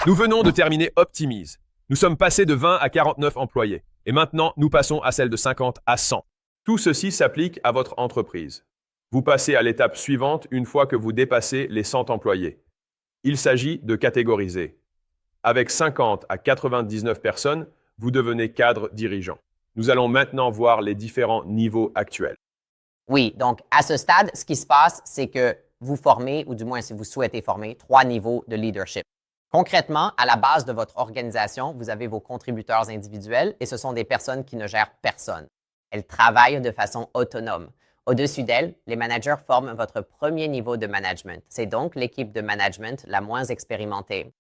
Nous venons de terminer Optimize. Nous sommes passés de 20 à 49 employés. Et maintenant, nous passons à celle de 50 à 100. Tout ceci s'applique à votre entreprise. Vous passez à l'étape suivante une fois que vous dépassez les 100 employés. Il s'agit de catégoriser. Avec 50 à 99 personnes, vous devenez cadre dirigeant. Nous allons maintenant voir les différents niveaux actuels. Oui, donc à ce stade, ce qui se passe, c'est que vous formez, ou du moins si vous souhaitez former, 3 niveaux de leadership. Concrètement, à la base de votre organisation, vous avez vos contributeurs individuels et ce sont des personnes qui ne gèrent personne. Elles travaillent de façon autonome. Au-dessus d'elles, les managers forment votre premier niveau de management. C'est donc l'équipe de management la moins expérimentée.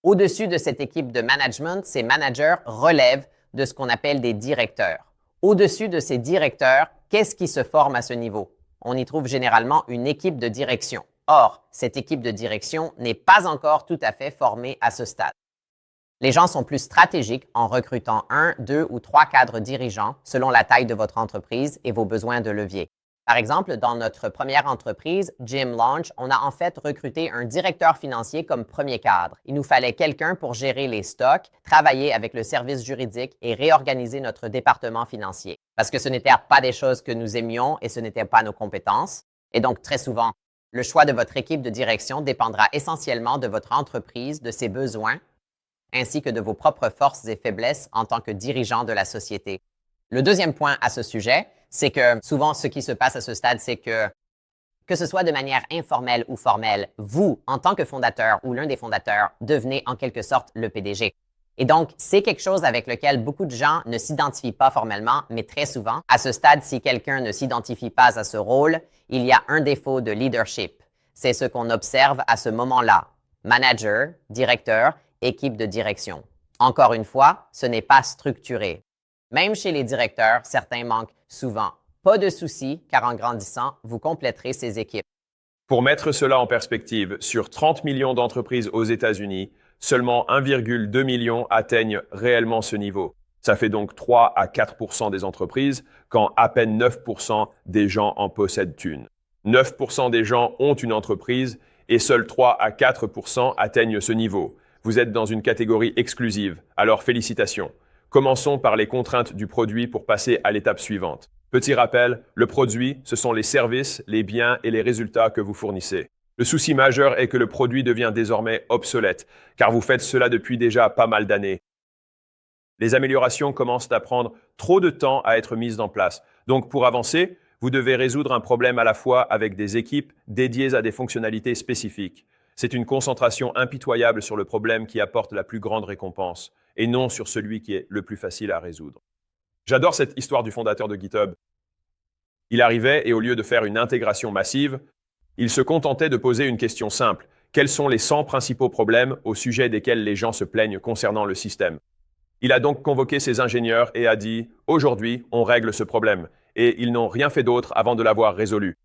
Au-dessus de cette équipe de management, ces managers relèvent de ce qu'on appelle des directeurs. Au-dessus de ces directeurs, qu'est-ce qui se forme à ce niveau? On y trouve généralement une équipe de direction. Or, cette équipe de direction n'est pas encore tout à fait formée à ce stade. Les gens sont plus stratégiques en recrutant 1, 2 ou 3 cadres dirigeants selon la taille de votre entreprise et vos besoins de levier. Par exemple, dans notre première entreprise, Gym Launch, on a en fait recruté un directeur financier comme premier cadre. Il nous fallait quelqu'un pour gérer les stocks, travailler avec le service juridique et réorganiser notre département financier. Parce que ce n'était pas des choses que nous aimions et ce n'était pas nos compétences. Et donc, très souvent, le choix de votre équipe de direction dépendra essentiellement de votre entreprise, de ses besoins, ainsi que de vos propres forces et faiblesses en tant que dirigeant de la société. Le deuxième point à ce sujet, c'est que souvent ce qui se passe à ce stade, c'est que ce soit de manière informelle ou formelle, vous, en tant que fondateur ou l'un des fondateurs, devenez en quelque sorte le PDG. Et donc, c'est quelque chose avec lequel beaucoup de gens ne s'identifient pas formellement, mais très souvent, à ce stade, si quelqu'un ne s'identifie pas à ce rôle, il y a un défaut de leadership. C'est ce qu'on observe à ce moment-là. Manager, directeur, équipe de direction. Encore une fois, ce n'est pas structuré. Même chez les directeurs, certains manquent souvent. Pas de souci, car en grandissant, vous compléterez ces équipes. Pour mettre cela en perspective, sur 30 millions d'entreprises aux États-Unis, seulement 1,2 million atteignent réellement ce niveau. Ça fait donc 3 à 4% des entreprises, quand à peine 9% des gens en possèdent une. 9% des gens ont une entreprise et seuls 3 à 4% atteignent ce niveau. Vous êtes dans une catégorie exclusive, alors félicitations. Commençons par les contraintes du produit pour passer à l'étape suivante. Petit rappel, le produit, ce sont les services, les biens et les résultats que vous fournissez. Le souci majeur est que le produit devient désormais obsolète, car vous faites cela depuis déjà pas mal d'années. Les améliorations commencent à prendre trop de temps à être mises en place. Donc pour avancer, vous devez résoudre un problème à la fois avec des équipes dédiées à des fonctionnalités spécifiques. C'est une concentration impitoyable sur le problème qui apporte la plus grande récompense, et non sur celui qui est le plus facile à résoudre. J'adore cette histoire du fondateur de GitHub. Il arrivait et au lieu de faire une intégration massive, il se contentait de poser une question simple. Quels sont les 100 principaux problèmes au sujet desquels les gens se plaignent concernant le système? Il a donc convoqué ses ingénieurs et a dit « Aujourd'hui, on règle ce problème ». Et ils n'ont rien fait d'autre avant de l'avoir résolu.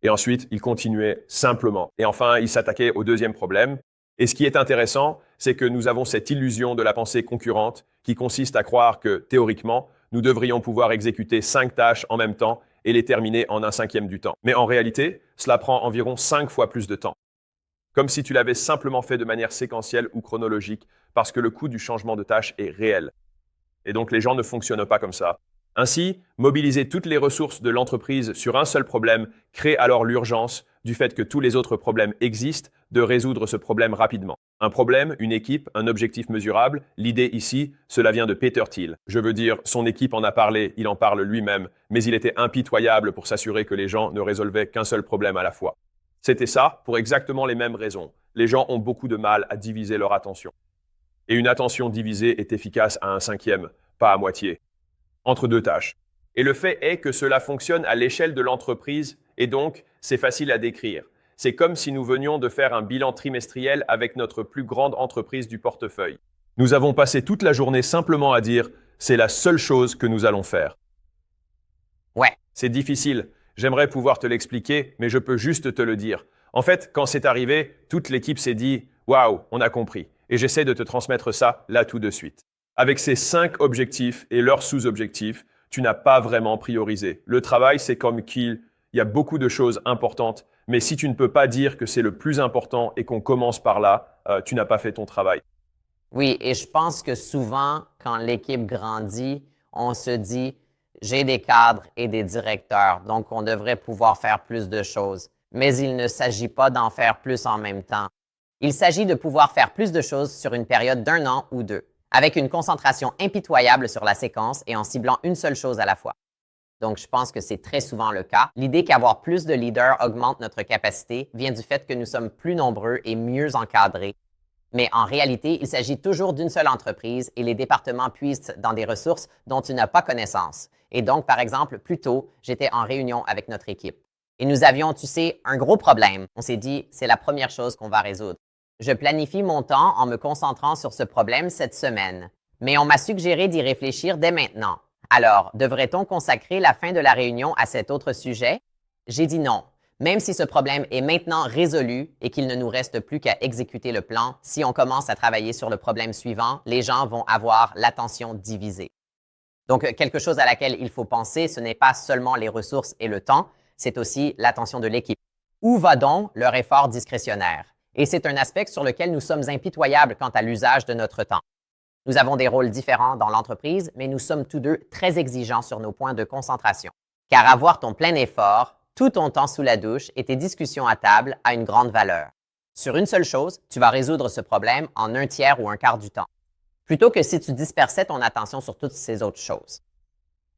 Et ensuite, il continuait simplement. Et enfin, il s'attaquait au deuxième problème. Et ce qui est intéressant, c'est que nous avons cette illusion de la pensée concurrente qui consiste à croire que, théoriquement, nous devrions pouvoir exécuter 5 tâches en même temps et les terminer en 1/5 du temps. Mais en réalité, cela prend environ 5 fois plus de temps. Comme si tu l'avais simplement fait de manière séquentielle ou chronologique, parce que le coût du changement de tâche est réel. Et donc les gens ne fonctionnent pas comme ça. Ainsi, mobiliser toutes les ressources de l'entreprise sur un seul problème crée alors l'urgence, du fait que tous les autres problèmes existent, de résoudre ce problème rapidement. Un problème, une équipe, un objectif mesurable, l'idée ici, cela vient de Peter Thiel. Je veux dire, son équipe en a parlé, il en parle lui-même, mais il était impitoyable pour s'assurer que les gens ne résolvaient qu'un seul problème à la fois. C'était ça pour exactement les mêmes raisons. Les gens ont beaucoup de mal à diviser leur attention. Et une attention divisée est efficace à 1/5, pas à moitié. Entre 2 tâches. Et le fait est que cela fonctionne à l'échelle de l'entreprise et donc c'est facile à décrire. C'est comme si nous venions de faire un bilan trimestriel avec notre plus grande entreprise du portefeuille. Nous avons passé toute la journée simplement à dire « c'est la seule chose que nous allons faire ». Ouais, C'est difficile. J'aimerais pouvoir te l'expliquer, mais je peux juste te le dire. En fait, quand c'est arrivé, toute l'équipe s'est dit « waouh, on a compris ». Et j'essaie de te transmettre ça là tout de suite. Avec ces 5 objectifs et leurs sous-objectifs, tu n'as pas vraiment priorisé. Le travail, c'est comme qu'il y a beaucoup de choses importantes, mais si tu ne peux pas dire que c'est le plus important et qu'on commence par là, tu n'as pas fait ton travail. Oui, et je pense que souvent, quand l'équipe grandit, on se dit, j'ai des cadres et des directeurs, donc on devrait pouvoir faire plus de choses. Mais il ne s'agit pas d'en faire plus en même temps. Il s'agit de pouvoir faire plus de choses sur une période d'1 an ou 2, avec une concentration impitoyable sur la séquence et en ciblant une seule chose à la fois. Donc, je pense que c'est très souvent le cas. L'idée qu'avoir plus de leaders augmente notre capacité vient du fait que nous sommes plus nombreux et mieux encadrés. Mais en réalité, il s'agit toujours d'une seule entreprise et les départements puisent dans des ressources dont tu n'as pas connaissance. Et donc, par exemple, plus tôt, j'étais en réunion avec notre équipe. Et nous avions, tu sais, un gros problème. On s'est dit, c'est la première chose qu'on va résoudre. Je planifie mon temps en me concentrant sur ce problème cette semaine. Mais on m'a suggéré d'y réfléchir dès maintenant. Alors, devrait-on consacrer la fin de la réunion à cet autre sujet? J'ai dit non. Même si ce problème est maintenant résolu et qu'il ne nous reste plus qu'à exécuter le plan, si on commence à travailler sur le problème suivant, les gens vont avoir l'attention divisée. Donc, quelque chose à laquelle il faut penser, ce n'est pas seulement les ressources et le temps, c'est aussi l'attention de l'équipe. Où va donc leur effort discrétionnaire? Et c'est un aspect sur lequel nous sommes impitoyables quant à l'usage de notre temps. Nous avons des rôles différents dans l'entreprise, mais nous sommes tous deux très exigeants sur nos points de concentration. Car avoir ton plein effort, tout ton temps sous la douche et tes discussions à table a une grande valeur. Sur une seule chose, tu vas résoudre ce problème en 1/3 ou 1/4 du temps, plutôt que si tu dispersais ton attention sur toutes ces autres choses.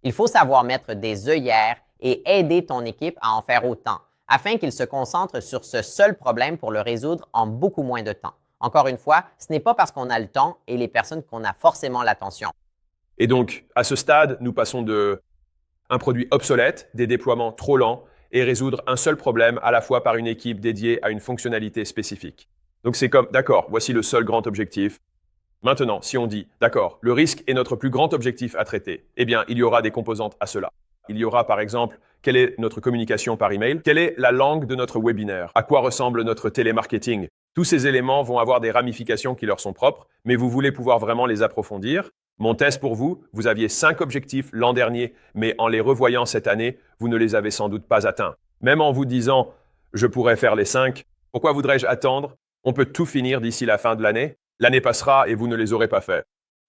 Il faut savoir mettre des œillères et aider ton équipe à en faire autant, afin qu'ils se concentrent sur ce seul problème pour le résoudre en beaucoup moins de temps. Encore une fois, ce n'est pas parce qu'on a le temps et les personnes qu'on a forcément l'attention. Et donc, à ce stade, nous passons de un produit obsolète, des déploiements trop lents, et résoudre un seul problème à la fois par une équipe dédiée à une fonctionnalité spécifique. Donc c'est comme, d'accord, voici le seul grand objectif. Maintenant, si on dit, d'accord, le risque est notre plus grand objectif à traiter, eh bien, il y aura des composantes à cela. Il y aura par exemple, quelle est notre communication par email? Quelle est la langue de notre webinaire? À quoi ressemble notre télémarketing? Tous ces éléments vont avoir des ramifications qui leur sont propres, mais vous voulez pouvoir vraiment les approfondir. Mon test pour vous, vous aviez 5 objectifs l'an dernier, mais en les revoyant cette année, vous ne les avez sans doute pas atteints. Même en vous disant « je pourrais faire les 5 », pourquoi voudrais-je attendre? On peut tout finir d'ici la fin de l'année. L'année passera et vous ne les aurez pas faits.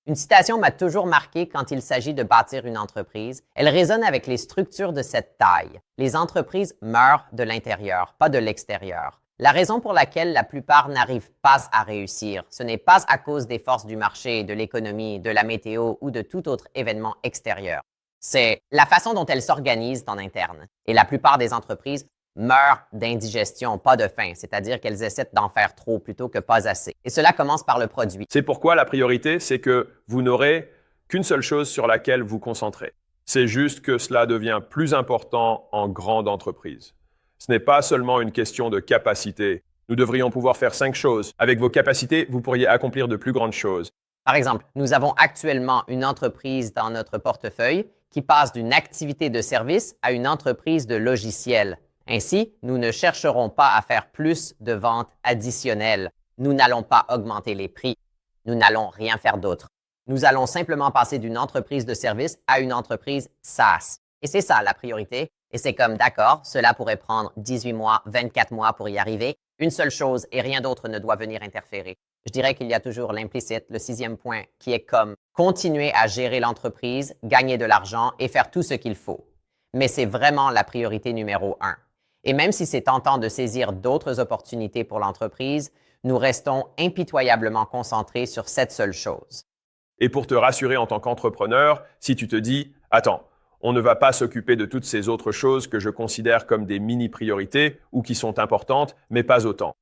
Une citation m'a toujours marqué quand il s'agit de bâtir une entreprise. Elle résonne avec les structures de cette taille. Les entreprises meurent de l'intérieur, pas de l'extérieur. La raison pour laquelle la plupart n'arrivent pas à réussir, ce n'est pas à cause des forces du marché, de l'économie, de la météo ou de tout autre événement extérieur. C'est la façon dont elles s'organisent en interne. Et la plupart des entreprises meurent d'indigestion, pas de faim, c'est-à-dire qu'elles essaient d'en faire trop plutôt que pas assez. Et cela commence par le produit. C'est pourquoi la priorité, c'est que vous n'aurez qu'une seule chose sur laquelle vous concentrez. C'est juste que cela devient plus important en grande entreprise. Ce n'est pas seulement une question de capacité. Nous devrions pouvoir faire 5 choses. Avec vos capacités, vous pourriez accomplir de plus grandes choses. Par exemple, nous avons actuellement une entreprise dans notre portefeuille qui passe d'une activité de service à une entreprise de logiciels. Ainsi, nous ne chercherons pas à faire plus de ventes additionnelles. Nous n'allons pas augmenter les prix. Nous n'allons rien faire d'autre. Nous allons simplement passer d'une entreprise de service à une entreprise SaaS. Et c'est ça la priorité. Et c'est comme, d'accord, cela pourrait prendre 18 mois, 24 mois pour y arriver. Une seule chose et rien d'autre ne doit venir interférer. Je dirais qu'il y a toujours l'implicite, le 6e point, qui est comme continuer à gérer l'entreprise, gagner de l'argent et faire tout ce qu'il faut. Mais c'est vraiment la priorité numéro 1. Et même si c'est tentant de saisir d'autres opportunités pour l'entreprise, nous restons impitoyablement concentrés sur cette seule chose. Et pour te rassurer en tant qu'entrepreneur, si tu te dis « Attends, on ne va pas s'occuper de toutes ces autres choses que je considère comme des mini-priorités ou qui sont importantes, mais pas autant. »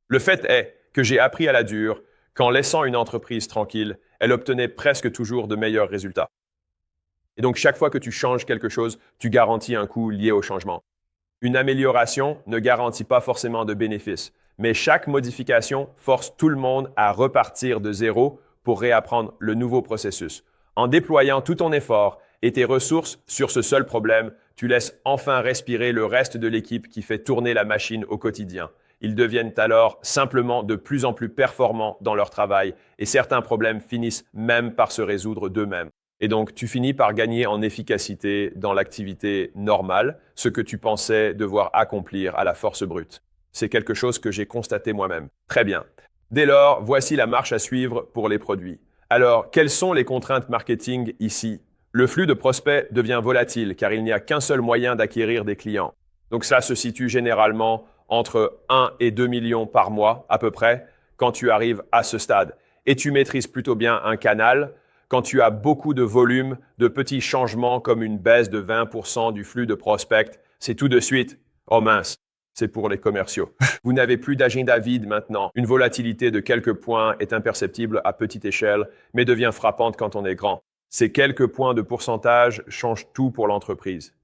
Le fait est que j'ai appris à la dure qu'en laissant une entreprise tranquille, elle obtenait presque toujours de meilleurs résultats. Et donc, chaque fois que tu changes quelque chose, tu garantis un coût lié au changement. Une amélioration ne garantit pas forcément de bénéfices, mais chaque modification force tout le monde à repartir de zéro pour réapprendre le nouveau processus. En déployant tout ton effort et tes ressources sur ce seul problème, tu laisses enfin respirer le reste de l'équipe qui fait tourner la machine au quotidien. Ils deviennent alors simplement de plus en plus performants dans leur travail et certains problèmes finissent même par se résoudre d'eux-mêmes. Et donc, tu finis par gagner en efficacité dans l'activité normale, ce que tu pensais devoir accomplir à la force brute. C'est quelque chose que j'ai constaté moi-même. Très bien. Dès lors, voici la marche à suivre pour les produits. Alors, quelles sont les contraintes marketing ici? Le flux de prospects devient volatile car il n'y a qu'un seul moyen d'acquérir des clients. Donc ça se situe généralement entre 1 et 2 millions par mois à peu près quand tu arrives à ce stade. Et tu maîtrises plutôt bien un canal quand tu as beaucoup de volume, de petits changements comme une baisse de 20% du flux de prospects. C'est tout de suite, oh mince, c'est pour les commerciaux. Vous n'avez plus d'agenda vide maintenant. Une volatilité de quelques points est imperceptible à petite échelle, mais devient frappante quand on est grand. Ces quelques points de pourcentage changent tout pour l'entreprise.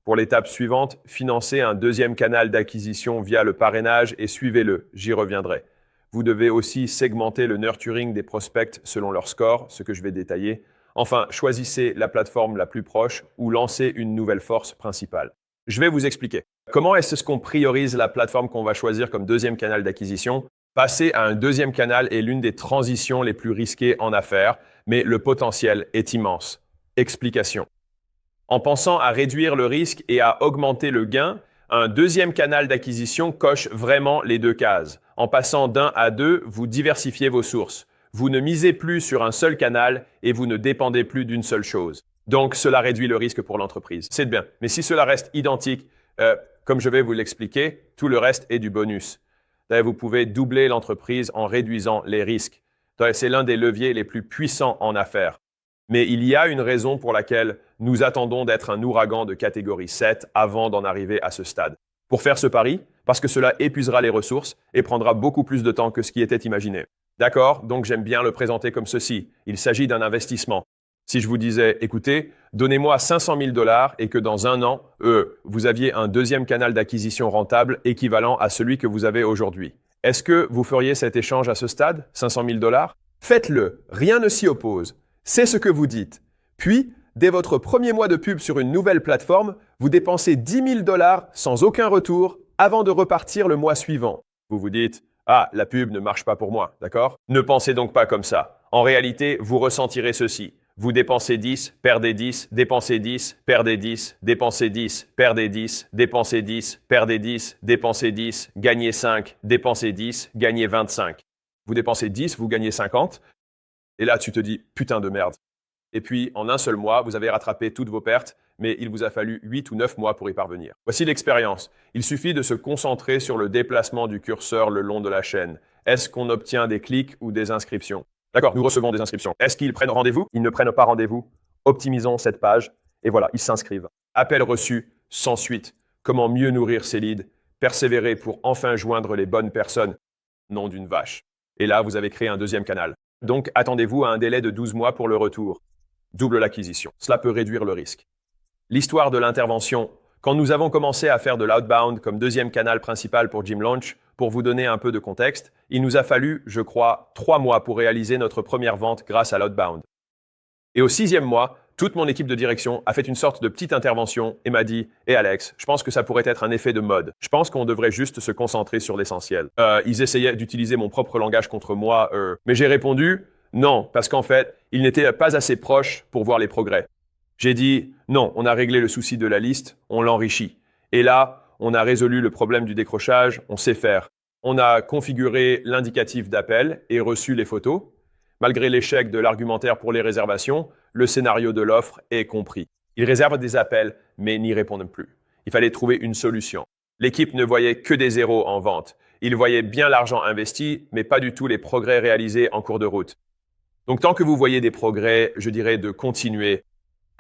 Pour l'étape suivante, financez un deuxième canal d'acquisition via le parrainage et suivez-le, j'y reviendrai. Vous devez aussi segmenter le nurturing des prospects selon leur score, ce que je vais détailler. Enfin, choisissez la plateforme la plus proche ou lancez une nouvelle force principale. Je vais vous expliquer. Comment est-ce qu'on priorise la plateforme qu'on va choisir comme deuxième canal d'acquisition? Passer à un deuxième canal est l'une des transitions les plus risquées en affaires, mais le potentiel est immense. Explication. En pensant à réduire le risque et à augmenter le gain, un deuxième canal d'acquisition coche vraiment les deux cases. En passant d'un à deux, vous diversifiez vos sources. Vous ne misez plus sur un seul canal et vous ne dépendez plus d'une seule chose. Donc, cela réduit le risque pour l'entreprise. C'est bien. Mais si cela reste identique, comme je vais vous l'expliquer, tout le reste est du bonus. Vous pouvez doubler l'entreprise en réduisant les risques. C'est l'un des leviers les plus puissants en affaires. Mais il y a une raison pour laquelle nous attendons d'être un ouragan de catégorie 7 avant d'en arriver à ce stade. Pour faire ce pari, parce que cela épuisera les ressources et prendra beaucoup plus de temps que ce qui était imaginé. D'accord? Donc j'aime bien le présenter comme ceci. Il s'agit d'un investissement. Si je vous disais, écoutez, donnez-moi 500 000 $ et que dans un an, vous aviez un deuxième canal d'acquisition rentable équivalent à celui que vous avez aujourd'hui. Est-ce que vous feriez cet échange à ce stade, 500 000 $? Faites-le, rien ne s'y oppose. C'est ce que vous dites. Puis, dès votre premier mois de pub sur une nouvelle plateforme, vous dépensez 10 000 $ sans aucun retour avant de repartir le mois suivant. Vous vous dites, ah, la pub ne marche pas pour moi, d'accord? Ne pensez donc pas comme ça. En réalité, vous ressentirez ceci. Vous dépensez 10, perdez 10, dépensez 10, perdez 10, dépensez 10, perdez 10, dépensez 10, perdez 10, dépensez 10, gagnez 5, dépensez 10, gagnez 25. Vous dépensez 10, vous gagnez 50. Et là, tu te dis, putain de merde. Et puis, en un seul mois, vous avez rattrapé toutes vos pertes, mais il vous a fallu 8 ou 9 mois pour y parvenir. Voici l'expérience. Il suffit de se concentrer sur le déplacement du curseur le long de la chaîne. Est-ce qu'on obtient des clics ou des inscriptions? D'accord, nous recevons des inscriptions. Est-ce qu'ils prennent rendez-vous? Ils ne prennent pas rendez-vous. Optimisons cette page. Et voilà, ils s'inscrivent. Appel reçu, sans suite. Comment mieux nourrir ses leads? Persévérer pour enfin joindre les bonnes personnes. Nom d'une vache. Et là, vous avez créé un deuxième canal. Donc, attendez-vous à un délai de 12 mois pour le retour. Double l'acquisition. Cela peut réduire le risque. L'histoire de l'intervention. Quand nous avons commencé à faire de l'outbound comme deuxième canal principal pour Gymlaunch, pour vous donner un peu de contexte, il nous a fallu, je crois, 3 mois pour réaliser notre première vente grâce à l'outbound. Et au 6e mois, toute mon équipe de direction a fait une sorte de petite intervention et m'a dit « Alex, je pense que ça pourrait être un effet de mode. Je pense qu'on devrait juste se concentrer sur l'essentiel. » Ils essayaient d'utiliser mon propre langage contre moi, mais j'ai répondu « Non, parce qu'en fait, ils n'étaient pas assez proches pour voir les progrès. » J'ai dit « Non, on a réglé le souci de la liste, on l'enrichit. Et là, on a résolu le problème du décrochage, on sait faire. On a configuré l'indicatif d'appel et reçu les photos. Malgré l'échec de l'argumentaire pour les réservations, le scénario de l'offre est compris. Ils réservent des appels, mais n'y répondent plus. Il fallait trouver une solution. L'équipe ne voyait que des zéros en vente. Ils voyaient bien l'argent investi, mais pas du tout les progrès réalisés en cours de route. Donc tant que vous voyez des progrès, je dirais de continuer.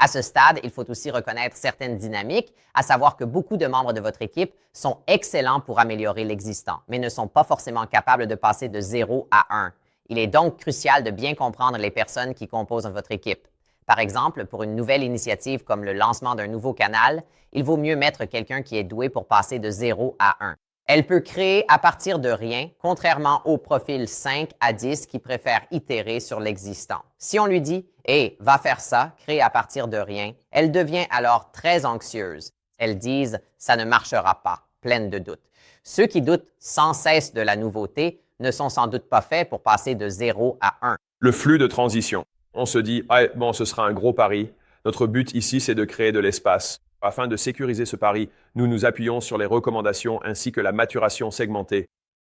À ce stade, il faut aussi reconnaître certaines dynamiques, à savoir que beaucoup de membres de votre équipe sont excellents pour améliorer l'existant, mais ne sont pas forcément capables de passer de 0 à 1. Il est donc crucial de bien comprendre les personnes qui composent votre équipe. Par exemple, pour une nouvelle initiative comme le lancement d'un nouveau canal, il vaut mieux mettre quelqu'un qui est doué pour passer de 0 à 1. Elle peut créer à partir de rien, contrairement au profil 5 à 10 qui préfère itérer sur l'existant. Si on lui dit « Hey, va faire ça, crée à partir de rien », elle devient alors très anxieuse. Elles disent « Ça ne marchera pas », pleines de doutes. Ceux qui doutent sans cesse de la nouveauté ne sont sans doute pas faits pour passer de 0 à 1. Le flux de transition. On se dit « Ah, bon, ce sera un gros pari. Notre but ici, c'est de créer de l'espace. » Afin de sécuriser ce pari, nous nous appuyons sur les recommandations ainsi que la maturation segmentée.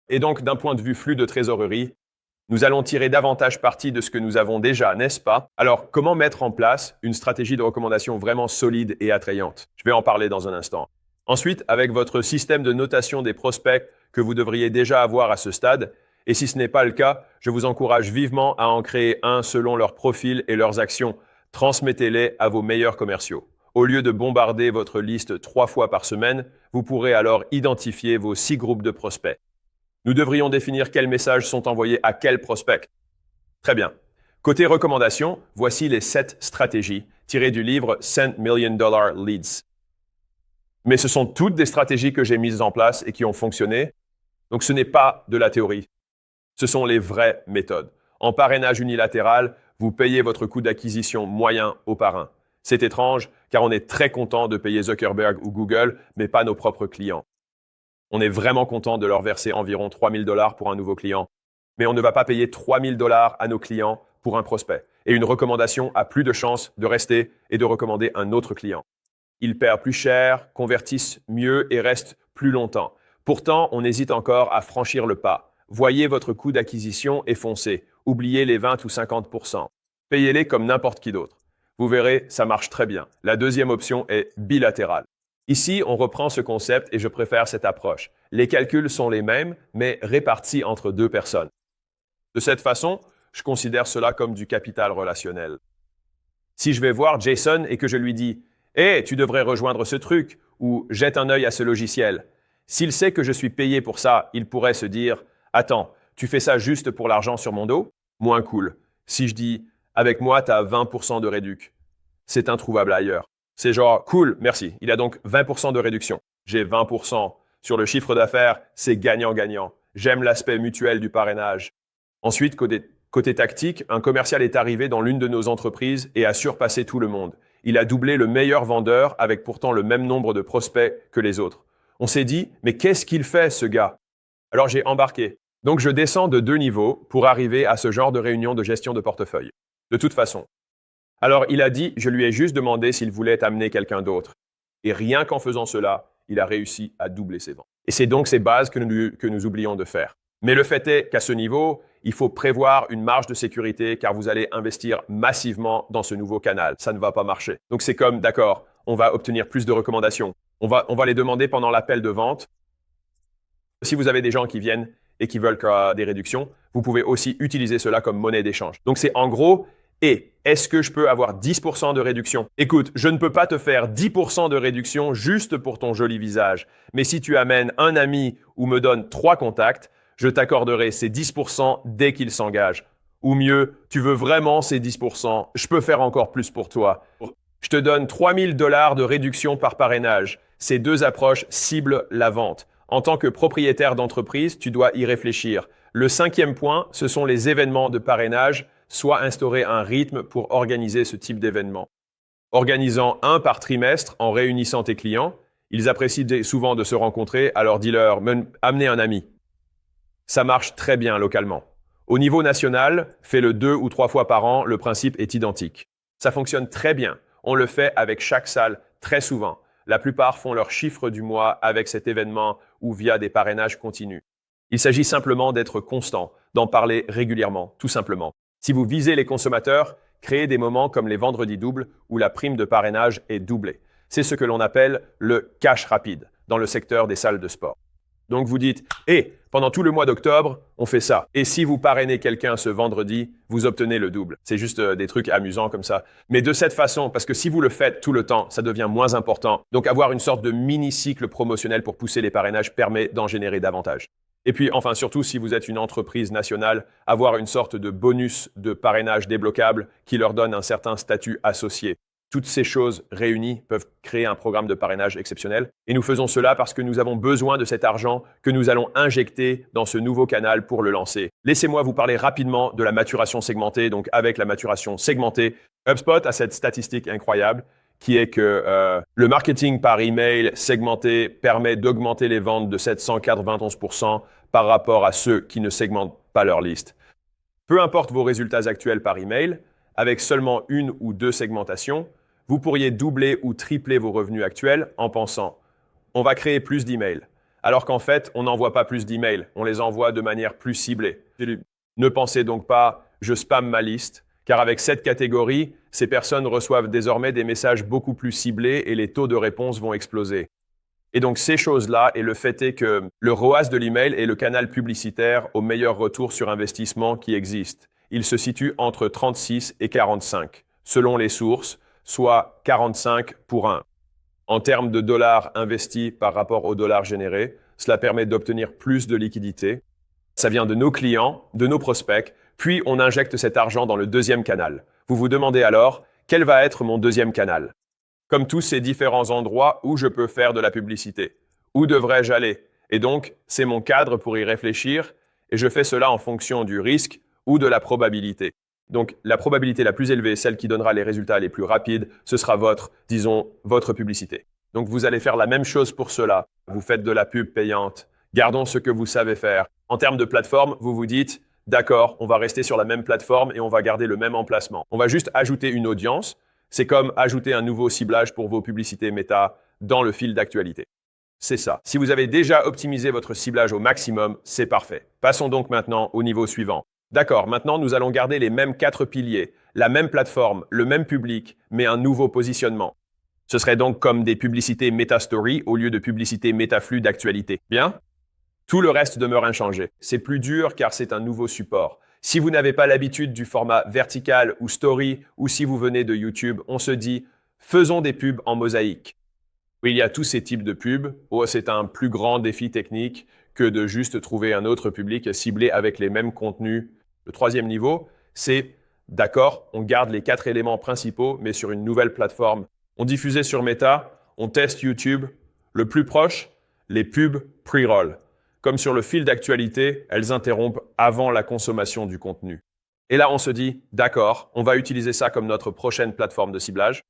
Et donc, d'un point de vue flux de trésorerie, nous allons tirer davantage parti de ce que nous avons déjà, n'est-ce pas? Alors, comment mettre en place une stratégie de recommandation vraiment solide et attrayante? Je vais en parler dans un instant. Ensuite, avec votre système de notation des prospects que vous devriez déjà avoir à ce stade, et si ce n'est pas le cas, je vous encourage vivement à en créer un selon leur profil et leurs actions. Transmettez-les à vos meilleurs commerciaux. Au lieu de bombarder votre liste 3 fois par semaine, vous pourrez alors identifier vos 6 groupes de prospects. Nous devrions définir quels messages sont envoyés à quels prospects. Très bien. Côté recommandations, voici les 7 stratégies tirées du livre $100 Million Leads. Mais ce sont toutes des stratégies que j'ai mises en place et qui ont fonctionné. Donc ce n'est pas de la théorie. Ce sont les vraies méthodes. En parrainage unilatéral, vous payez votre coût d'acquisition moyen au parrain. C'est étrange car on est très content de payer Zuckerberg ou Google, mais pas nos propres clients. On est vraiment content de leur verser environ $3 000 pour un nouveau client. Mais on ne va pas payer $3 000 à nos clients pour un prospect. Et une recommandation a plus de chances de rester et de recommander un autre client. Ils perdent plus cher, convertissent mieux et restent plus longtemps. Pourtant, on hésite encore à franchir le pas. Voyez votre coût d'acquisition et foncez. Oubliez les 20 ou 50%. Payez-les comme n'importe qui d'autre. Vous verrez, ça marche très bien. La deuxième option est bilatérale. Ici, on reprend ce concept et je préfère cette approche. Les calculs sont les mêmes, mais répartis entre 2 personnes. De cette façon, je considère cela comme du capital relationnel. Si je vais voir Jason et que je lui dis « Hé, tu devrais rejoindre ce truc » ou « Jette un œil à ce logiciel », s'il sait que je suis payé pour ça, il pourrait se dire « Attends, tu fais ça juste pour l'argent sur mon dos ?» Moins cool. Si je dis « Avec moi, tu as 20% de réduc », c'est introuvable ailleurs. C'est genre, cool, merci. Il a donc 20% de réduction. J'ai 20%. Sur le chiffre d'affaires, c'est gagnant-gagnant. J'aime l'aspect mutuel du parrainage. Ensuite, côté tactique, un commercial est arrivé dans l'une de nos entreprises et a surpassé tout le monde. Il a doublé le meilleur vendeur avec pourtant le même nombre de prospects que les autres. On s'est dit, mais qu'est-ce qu'il fait, ce gars? Alors j'ai embarqué. Donc je descends de 2 niveaux pour arriver à ce genre de réunion de gestion de portefeuille. De toute façon. Alors il a dit, je lui ai juste demandé s'il voulait amener quelqu'un d'autre. Et rien qu'en faisant cela, il a réussi à doubler ses ventes. Et c'est donc ces bases que nous oublions de faire. Mais le fait est qu'à ce niveau, il faut prévoir une marge de sécurité car vous allez investir massivement dans ce nouveau canal. Ça ne va pas marcher. Donc c'est comme, d'accord, on va obtenir plus de recommandations. On va les demander pendant l'appel de vente. Si vous avez des gens qui viennent et qui veulent des réductions, vous pouvez aussi utiliser cela comme monnaie d'échange. Donc c'est en gros, et est-ce que je peux avoir 10% de réduction? Écoute, je ne peux pas te faire 10% de réduction juste pour ton joli visage. Mais si tu amènes un ami ou me donnes 3 contacts, je t'accorderai ces 10% dès qu'il s'engage. Ou mieux, tu veux vraiment ces 10%, je peux faire encore plus pour toi. Je te donne $3 000 de réduction par parrainage. Ces 2 approches ciblent la vente. En tant que propriétaire d'entreprise, tu dois y réfléchir. Le 5e point, ce sont les événements de parrainage, soit instaurer un rythme pour organiser ce type d'événement. Organisant un par trimestre en réunissant tes clients, ils apprécient souvent de se rencontrer, alors dis-leur, amenez un ami. Ça marche très bien localement. Au niveau national, fais-le 2 ou 3 fois par an, le principe est identique. Ça fonctionne très bien. On le fait avec chaque salle très souvent. La plupart font leur chiffre du mois avec cet événement ou via des parrainages continus. Il s'agit simplement d'être constant, d'en parler régulièrement, tout simplement. Si vous visez les consommateurs, créez des moments comme les vendredis doubles où la prime de parrainage est doublée. C'est ce que l'on appelle le cash rapide dans le secteur des salles de sport. Donc vous dites, pendant tout le mois d'octobre, on fait ça. Et si vous parrainez quelqu'un ce vendredi, vous obtenez le double. C'est juste des trucs amusants comme ça. Mais de cette façon, parce que si vous le faites tout le temps, ça devient moins important. Donc avoir une sorte de mini-cycle promotionnel pour pousser les parrainages permet d'en générer davantage. Et puis, enfin, surtout si vous êtes une entreprise nationale, avoir une sorte de bonus de parrainage débloquable qui leur donne un certain statut associé. Toutes ces choses réunies peuvent créer un programme de parrainage exceptionnel. Et nous faisons cela parce que nous avons besoin de cet argent que nous allons injecter dans ce nouveau canal pour le lancer. Laissez-moi vous parler rapidement de la maturation segmentée. Donc, avec la maturation segmentée, HubSpot a cette statistique incroyable qui est que le marketing par email segmenté permet d'augmenter les ventes de 791% par rapport à ceux qui ne segmentent pas leur liste. Peu importe vos résultats actuels par email, avec seulement 1 ou 2 segmentations, vous pourriez doubler ou tripler vos revenus actuels en pensant « on va créer plus d'emails ». alors qu'en fait, on n'envoie pas plus d'emails, on les envoie de manière plus ciblée. Ne pensez donc pas « je spamme ma liste », car avec cette catégorie, ces personnes reçoivent désormais des messages beaucoup plus ciblés et les taux de réponse vont exploser. Et donc ces choses-là, et le fait est que le ROAS de l'email est le canal publicitaire au meilleur retour sur investissement qui existe. Il se situe entre 36 et 45, selon les sources, soit 45 pour 1. En termes de dollars investis par rapport aux dollars générés, cela permet d'obtenir plus de liquidité. Ça vient de nos clients, de nos prospects, puis on injecte cet argent dans le deuxième canal. Vous vous demandez alors, quel va être mon deuxième canal? Comme tous ces différents endroits où je peux faire de la publicité. Où devrais-je aller? Et donc, c'est mon cadre pour y réfléchir, et je fais cela en fonction du risque ou de la probabilité. Donc, la probabilité la plus élevée, celle qui donnera les résultats les plus rapides, ce sera votre publicité. Donc, vous allez faire la même chose pour cela. Vous faites de la pub payante. Gardons ce que vous savez faire. En termes de plateforme, vous vous dites, d'accord, on va rester sur la même plateforme et on va garder le même emplacement. On va juste ajouter une audience. C'est comme ajouter un nouveau ciblage pour vos publicités méta dans le fil d'actualité. C'est ça. Si vous avez déjà optimisé votre ciblage au maximum, c'est parfait. Passons donc maintenant au niveau suivant. D'accord, maintenant nous allons garder les mêmes 4 piliers, la même plateforme, le même public, mais un nouveau positionnement. Ce serait donc comme des publicités Meta-Story au lieu de publicités Meta-Flux d'actualité. Bien? Tout le reste demeure inchangé. C'est plus dur car c'est un nouveau support. Si vous n'avez pas l'habitude du format vertical ou story, ou si vous venez de YouTube, on se dit « faisons des pubs en mosaïque ». Il y a tous ces types de pubs. C'est un plus grand défi technique que de juste trouver un autre public ciblé avec les mêmes contenus. Le troisième niveau, c'est « d'accord, on garde les 4 éléments principaux, mais sur une nouvelle plateforme. On diffusait sur Meta, on teste YouTube. Le plus proche, les pubs pre-roll. Comme sur le fil d'actualité, elles interrompent avant la consommation du contenu. Et là, on se dit, d'accord, on va utiliser ça comme notre prochaine plateforme de ciblage.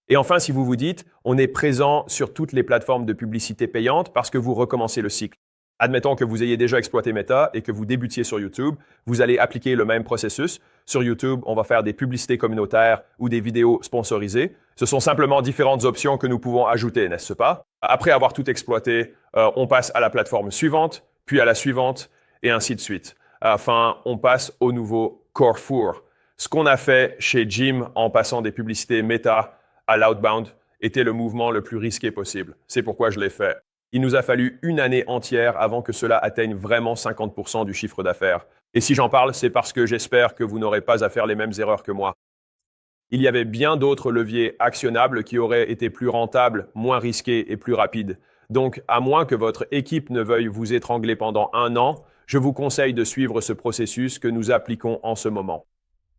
Et enfin, si vous vous dites, on est présent sur toutes les plateformes de publicité payante parce que vous recommencez le cycle. Admettons que vous ayez déjà exploité Meta et que vous débutiez sur YouTube, vous allez appliquer le même processus. Sur YouTube, on va faire des publicités communautaires ou des vidéos sponsorisées. Ce sont simplement différentes options que nous pouvons ajouter, n'est-ce pas? Après avoir tout exploité, on passe à la plateforme suivante, puis à la suivante, et ainsi de suite. Enfin, on passe au nouveau Carrefour. Ce qu'on a fait chez Jim en passant des publicités Meta à l'outbound était le mouvement le plus risqué possible. C'est pourquoi je l'ai fait. Il nous a fallu une année entière avant que cela atteigne vraiment 50% du chiffre d'affaires. Et si j'en parle, c'est parce que j'espère que vous n'aurez pas à faire les mêmes erreurs que moi. Il y avait bien d'autres leviers actionnables qui auraient été plus rentables, moins risqués et plus rapides. Donc, à moins que votre équipe ne veuille vous étrangler pendant 1 an, je vous conseille de suivre ce processus que nous appliquons en ce moment.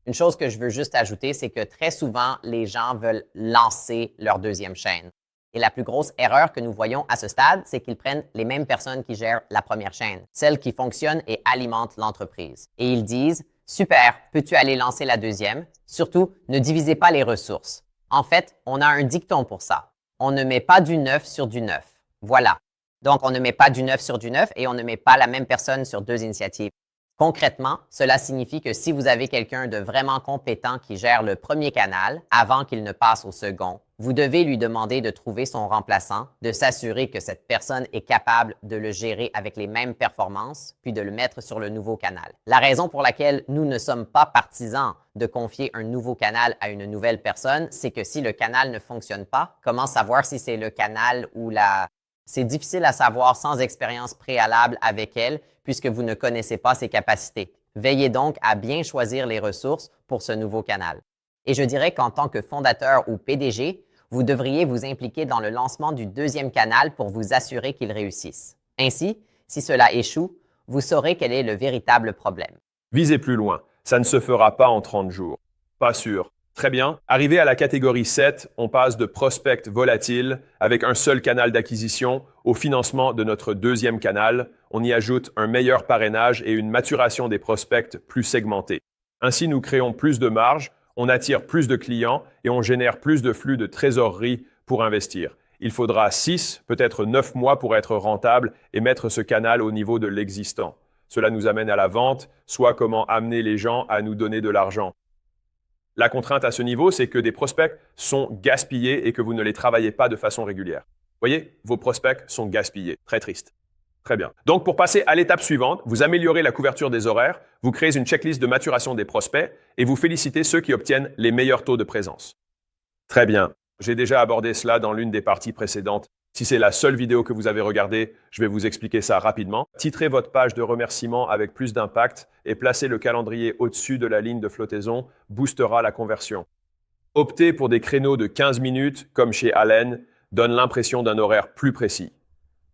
Une chose que je veux juste ajouter, c'est que très souvent, les gens veulent lancer leur deuxième chaîne. Et la plus grosse erreur que nous voyons à ce stade, c'est qu'ils prennent les mêmes personnes qui gèrent la première chaîne, celles qui fonctionnent et alimentent l'entreprise. Et ils disent « Super, peux-tu aller lancer la deuxième? Surtout, ne divisez pas les ressources. » En fait, on a un dicton pour ça. On ne met pas du neuf sur du neuf. Voilà. Donc, on ne met pas du neuf sur du neuf et on ne met pas la même personne sur 2 initiatives. Concrètement, cela signifie que si vous avez quelqu'un de vraiment compétent qui gère le premier canal avant qu'il ne passe au second, vous devez lui demander de trouver son remplaçant, de s'assurer que cette personne est capable de le gérer avec les mêmes performances, puis de le mettre sur le nouveau canal. La raison pour laquelle nous ne sommes pas partisans de confier un nouveau canal à une nouvelle personne, c'est que si le canal ne fonctionne pas, comment savoir si c'est le canal ou la... C'est difficile à savoir sans expérience préalable avec elle, puisque vous ne connaissez pas ses capacités. Veillez donc à bien choisir les ressources pour ce nouveau canal. Et je dirais qu'en tant que fondateur ou PDG, vous devriez vous impliquer dans le lancement du deuxième canal pour vous assurer qu'il réussisse. Ainsi, si cela échoue, vous saurez quel est le véritable problème. Visez plus loin. Ça ne se fera pas en 30 jours. Pas sûr. Très bien. Arrivé à la catégorie 7, on passe de prospect volatile avec un seul canal d'acquisition au financement de notre deuxième canal. On y ajoute un meilleur parrainage et une maturation des prospects plus segmentés. Ainsi, nous créons plus de marge, on attire plus de clients et on génère plus de flux de trésorerie pour investir. Il faudra 6, peut-être 9 mois pour être rentable et mettre ce canal au niveau de l'existant. Cela nous amène à la vente, soit comment amener les gens à nous donner de l'argent. La contrainte à ce niveau, c'est que des prospects sont gaspillés et que vous ne les travaillez pas de façon régulière. Voyez, vos prospects sont gaspillés. Très triste. Très bien. Donc, pour passer à l'étape suivante, vous améliorez la couverture des horaires, vous créez une checklist de maturation des prospects et vous félicitez ceux qui obtiennent les meilleurs taux de présence. Très bien. J'ai déjà abordé cela dans l'une des parties précédentes. Si c'est la seule vidéo que vous avez regardée, je vais vous expliquer ça rapidement. Titrez votre page de remerciement avec plus d'impact et placez le calendrier au-dessus de la ligne de flottaison boostera la conversion. Optez pour des créneaux de 15 minutes, comme chez Allen, donne l'impression d'un horaire plus précis.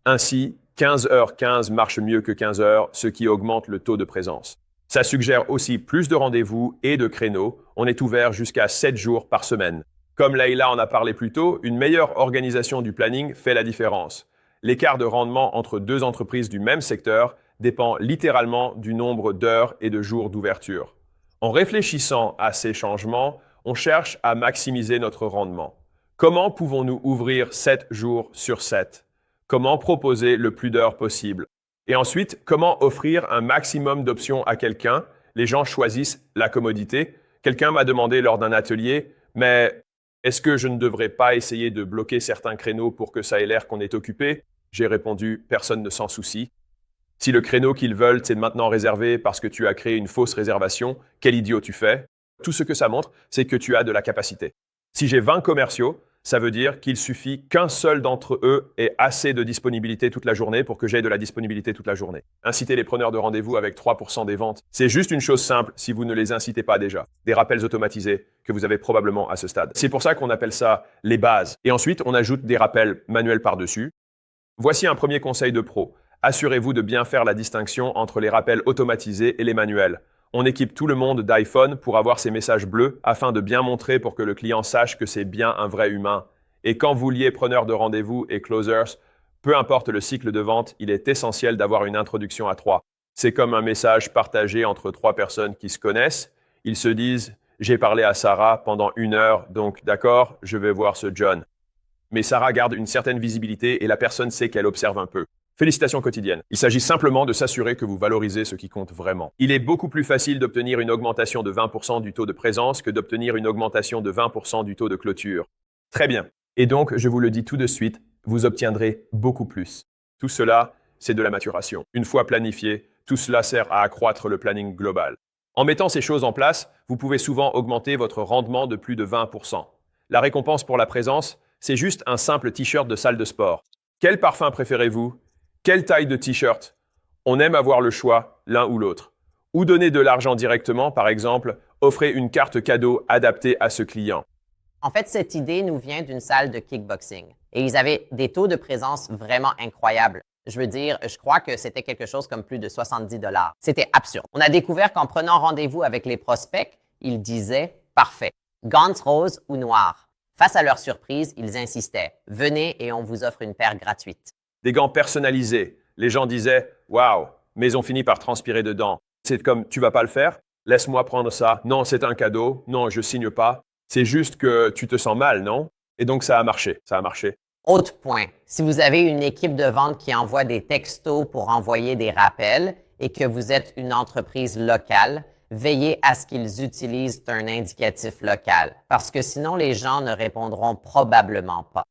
Ainsi, 15h15 marche mieux que 15h, ce qui augmente le taux de présence. Ça suggère aussi plus de rendez-vous et de créneaux. On est ouvert jusqu'à 7 jours par semaine. Comme Leïla en a parlé plus tôt, une meilleure organisation du planning fait la différence. L'écart de rendement entre deux entreprises du même secteur dépend littéralement du nombre d'heures et de jours d'ouverture. En réfléchissant à ces changements, on cherche à maximiser notre rendement. Comment pouvons-nous ouvrir 7 jours sur 7 ? Comment proposer le plus d'heures possible? Et ensuite, comment offrir un maximum d'options à quelqu'un? Les gens choisissent la commodité. Quelqu'un m'a demandé lors d'un atelier, mais est-ce que je ne devrais pas essayer de bloquer certains créneaux pour que ça ait l'air qu'on est occupé? J'ai répondu, personne ne s'en soucie. Si le créneau qu'ils veulent, c'est maintenant réservé parce que tu as créé une fausse réservation, quel idiot tu fais? Tout ce que ça montre, c'est que tu as de la capacité. Si j'ai 20 commerciaux, ça veut dire qu'il suffit qu'un seul d'entre eux ait assez de disponibilité toute la journée pour que j'aie de la disponibilité toute la journée. Inciter les preneurs de rendez-vous avec 3% des ventes, c'est juste une chose simple si vous ne les incitez pas déjà. Des rappels automatisés que vous avez probablement à ce stade. C'est pour ça qu'on appelle ça les bases. Et ensuite, on ajoute des rappels manuels par-dessus. Voici un premier conseil de pro. Assurez-vous de bien faire la distinction entre les rappels automatisés et les manuels. On équipe tout le monde d'iPhone pour avoir ces messages bleus afin de bien montrer pour que le client sache que c'est bien un vrai humain. Et quand vous liez preneurs de rendez-vous et closers, peu importe le cycle de vente, il est essentiel d'avoir une introduction à 3. C'est comme un message partagé entre 3 personnes qui se connaissent. Ils se disent « J'ai parlé à Sarah pendant 1 heure, donc d'accord, je vais voir ce John ». Mais Sarah garde une certaine visibilité et la personne sait qu'elle observe un peu. Félicitations quotidiennes. Il s'agit simplement de s'assurer que vous valorisez ce qui compte vraiment. Il est beaucoup plus facile d'obtenir une augmentation de 20% du taux de présence que d'obtenir une augmentation de 20% du taux de clôture. Très bien. Et donc, je vous le dis tout de suite, vous obtiendrez beaucoup plus. Tout cela, c'est de la maturation. Une fois planifié, tout cela sert à accroître le planning global. En mettant ces choses en place, vous pouvez souvent augmenter votre rendement de plus de 20%. La récompense pour la présence, c'est juste un simple t-shirt de salle de sport. Quel parfum préférez-vous? Quelle taille de t-shirt? On aime avoir le choix, l'un ou l'autre. Ou donner de l'argent directement, par exemple, offrez une carte cadeau adaptée à ce client. En fait, cette idée nous vient d'une salle de kickboxing. Et ils avaient des taux de présence vraiment incroyables. Je veux dire, je crois que c'était quelque chose comme plus de 70 $. C'était absurde. On a découvert qu'en prenant rendez-vous avec les prospects, ils disaient « Parfait, gants rose ou noir ». Face à leur surprise, ils insistaient « Venez et on vous offre une paire gratuite ». Des gants personnalisés. Les gens disaient « Waouh », mais ils ont fini par transpirer dedans. C'est comme « Tu vas pas le faire? Laisse-moi prendre ça. Non, c'est un cadeau. Non, je signe pas. C'est juste que tu te sens mal, non ?» Et donc, ça a marché. Ça a marché. Autre point, si vous avez une équipe de vente qui envoie des textos pour envoyer des rappels et que vous êtes une entreprise locale, veillez à ce qu'ils utilisent un indicatif local, parce que sinon les gens ne répondront probablement pas.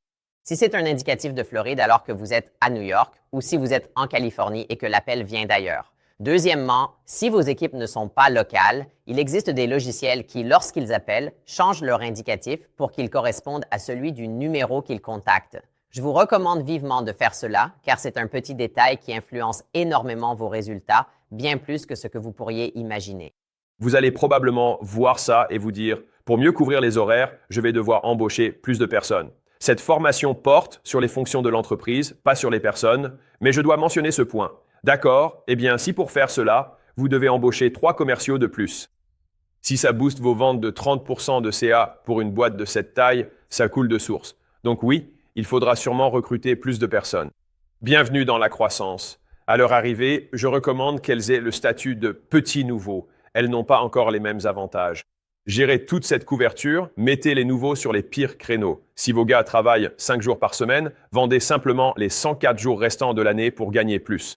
Si c'est un indicatif de Floride alors que vous êtes à New York ou si vous êtes en Californie et que l'appel vient d'ailleurs. Deuxièmement, si vos équipes ne sont pas locales, il existe des logiciels qui, lorsqu'ils appellent, changent leur indicatif pour qu'il corresponde à celui du numéro qu'ils contactent. Je vous recommande vivement de faire cela car c'est un petit détail qui influence énormément vos résultats, bien plus que ce que vous pourriez imaginer. Vous allez probablement voir ça et vous dire « Pour mieux couvrir les horaires, je vais devoir embaucher plus de personnes ». Cette formation porte sur les fonctions de l'entreprise, pas sur les personnes, mais je dois mentionner ce point. D'accord, eh bien si pour faire cela, vous devez embaucher 3 commerciaux de plus. Si ça booste vos ventes de 30% de CA pour une boîte de cette taille, ça coule de source. Donc oui, il faudra sûrement recruter plus de personnes. Bienvenue dans la croissance. À leur arrivée, je recommande qu'elles aient le statut de petits nouveaux. Elles n'ont pas encore les mêmes avantages. Gérez toute cette couverture, mettez les nouveaux sur les pires créneaux. Si vos gars travaillent 5 jours par semaine, vendez simplement les 104 jours restants de l'année pour gagner plus.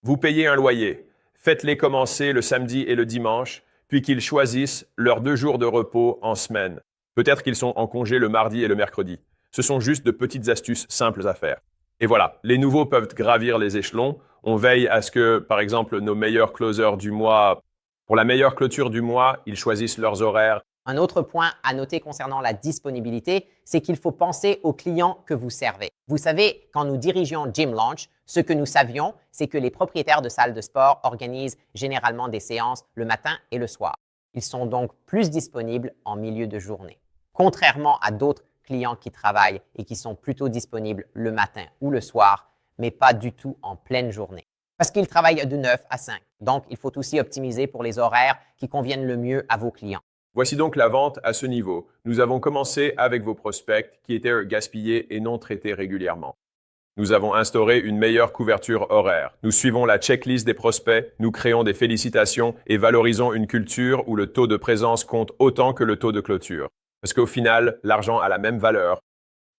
Vous payez un loyer. Faites-les commencer le samedi et le dimanche, puis qu'ils choisissent leurs 2 jours de repos en semaine. Peut-être qu'ils sont en congé le mardi et le mercredi. Ce sont juste de petites astuces simples à faire. Et voilà, les nouveaux peuvent gravir les échelons. On veille à ce que, par exemple, nos meilleurs closers du mois, pour la meilleure clôture du mois, ils choisissent leurs horaires. Un autre point à noter concernant la disponibilité, c'est qu'il faut penser aux clients que vous servez. Vous savez, quand nous dirigeons Gym Launch, ce que nous savions, c'est que les propriétaires de salles de sport organisent généralement des séances le matin et le soir. Ils sont donc plus disponibles en milieu de journée. Contrairement à d'autres clients qui travaillent et qui sont plutôt disponibles le matin ou le soir, mais pas du tout en pleine journée. Parce qu'ils travaillent de 9 à 5. Donc, il faut aussi optimiser pour les horaires qui conviennent le mieux à vos clients. Voici donc la vente à ce niveau. Nous avons commencé avec vos prospects qui étaient gaspillés et non traités régulièrement. Nous avons instauré une meilleure couverture horaire. Nous suivons la checklist des prospects, nous créons des félicitations et valorisons une culture où le taux de présence compte autant que le taux de clôture. Parce qu'au final, l'argent a la même valeur.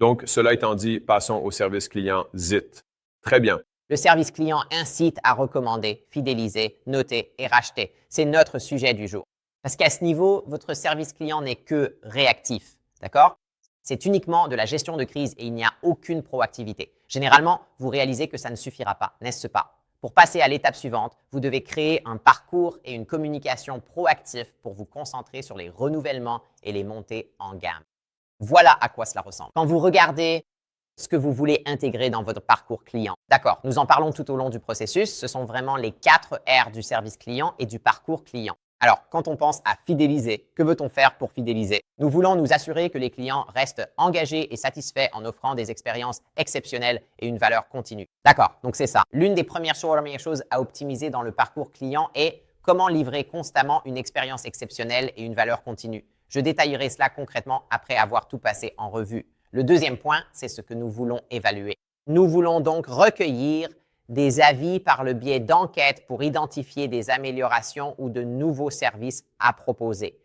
Donc, cela étant dit, passons au service client ZIT. Très bien. Le service client incite à recommander, fidéliser, noter et racheter. C'est notre sujet du jour. Parce qu'à ce niveau, votre service client n'est que réactif. D'accord? C'est uniquement de la gestion de crise et il n'y a aucune proactivité. Généralement, vous réalisez que ça ne suffira pas, n'est-ce pas? Pour passer à l'étape suivante, vous devez créer un parcours et une communication proactifs pour vous concentrer sur les renouvellements et les montées en gamme. Voilà à quoi cela ressemble. Quand vous regardez ce que vous voulez intégrer dans votre parcours client. D'accord, nous en parlons tout au long du processus. Ce sont vraiment les 4 R du service client et du parcours client. Alors, quand on pense à fidéliser, que veut-on faire pour fidéliser? Nous voulons nous assurer que les clients restent engagés et satisfaits en offrant des expériences exceptionnelles et une valeur continue. D'accord, donc c'est ça. L'une des premières choses à optimiser dans le parcours client est comment livrer constamment une expérience exceptionnelle et une valeur continue. Je détaillerai cela concrètement après avoir tout passé en revue. Le deuxième point, c'est ce que nous voulons évaluer. Nous voulons donc recueillir des avis par le biais d'enquêtes pour identifier des améliorations ou de nouveaux services à proposer.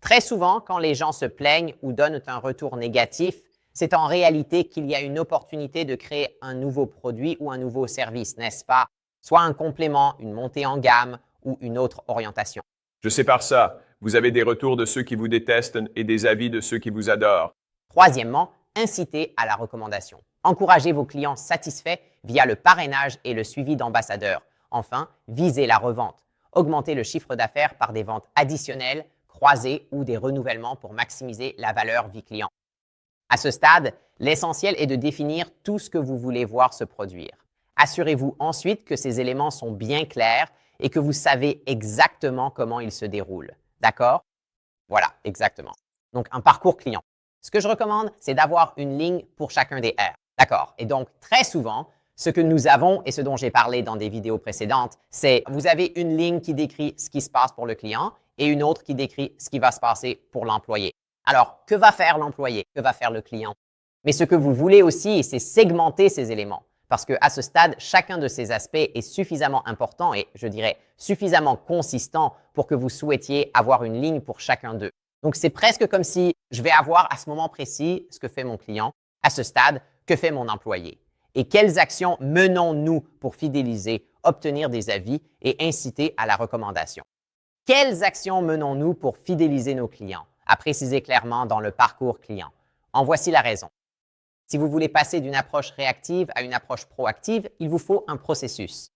Très souvent, quand les gens se plaignent ou donnent un retour négatif, c'est en réalité qu'il y a une opportunité de créer un nouveau produit ou un nouveau service, n'est-ce pas? Soit un complément, une montée en gamme ou une autre orientation. Je sépare ça. Vous avez des retours de ceux qui vous détestent et des avis de ceux qui vous adorent. Troisièmement, incitez à la recommandation. Encouragez vos clients satisfaits via le parrainage et le suivi d'ambassadeurs. Enfin, visez la revente. Augmentez le chiffre d'affaires par des ventes additionnelles, croisées ou des renouvellements pour maximiser la valeur vie client. À ce stade, l'essentiel est de définir tout ce que vous voulez voir se produire. Assurez-vous ensuite que ces éléments sont bien clairs et que vous savez exactement comment ils se déroulent. D'accord? Voilà, exactement. Donc, un parcours client. Ce que je recommande, c'est d'avoir une ligne pour chacun des R. D'accord? Et donc, très souvent, ce que nous avons et ce dont j'ai parlé dans des vidéos précédentes, c'est vous avez une ligne qui décrit ce qui se passe pour le client et une autre qui décrit ce qui va se passer pour l'employé. Alors, que va faire l'employé? Que va faire le client? Mais ce que vous voulez aussi, c'est segmenter ces éléments. Parce qu'à ce stade, chacun de ces aspects est suffisamment important et, je dirais, suffisamment consistant pour que vous souhaitiez avoir une ligne pour chacun d'eux. Donc, c'est presque comme si je vais avoir à ce moment précis ce que fait mon client, à ce stade, que fait mon employé. Et quelles actions menons-nous pour fidéliser, obtenir des avis et inciter à la recommandation? Quelles actions menons-nous pour fidéliser nos clients? À préciser clairement dans le parcours client. En voici la raison. Si vous voulez passer d'une approche réactive à une approche proactive, il vous faut un processus.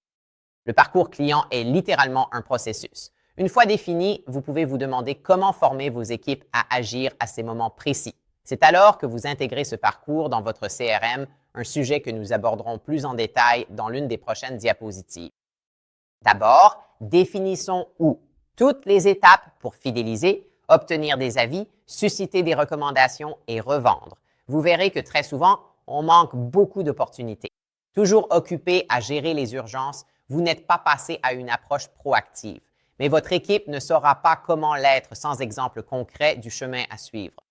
Le parcours client est littéralement un processus. Une fois défini, vous pouvez vous demander comment former vos équipes à agir à ces moments précis. C'est alors que vous intégrez ce parcours dans votre CRM, un sujet que nous aborderons plus en détail dans l'une des prochaines diapositives. D'abord, définissons où toutes les étapes pour fidéliser, obtenir des avis, susciter des recommandations et revendre. Vous verrez que très souvent, on manque beaucoup d'opportunités. Toujours occupé à gérer les urgences, vous n'êtes pas passé à une approche proactive. Mais votre équipe ne saura pas comment l'être sans exemple concret du chemin à suivre.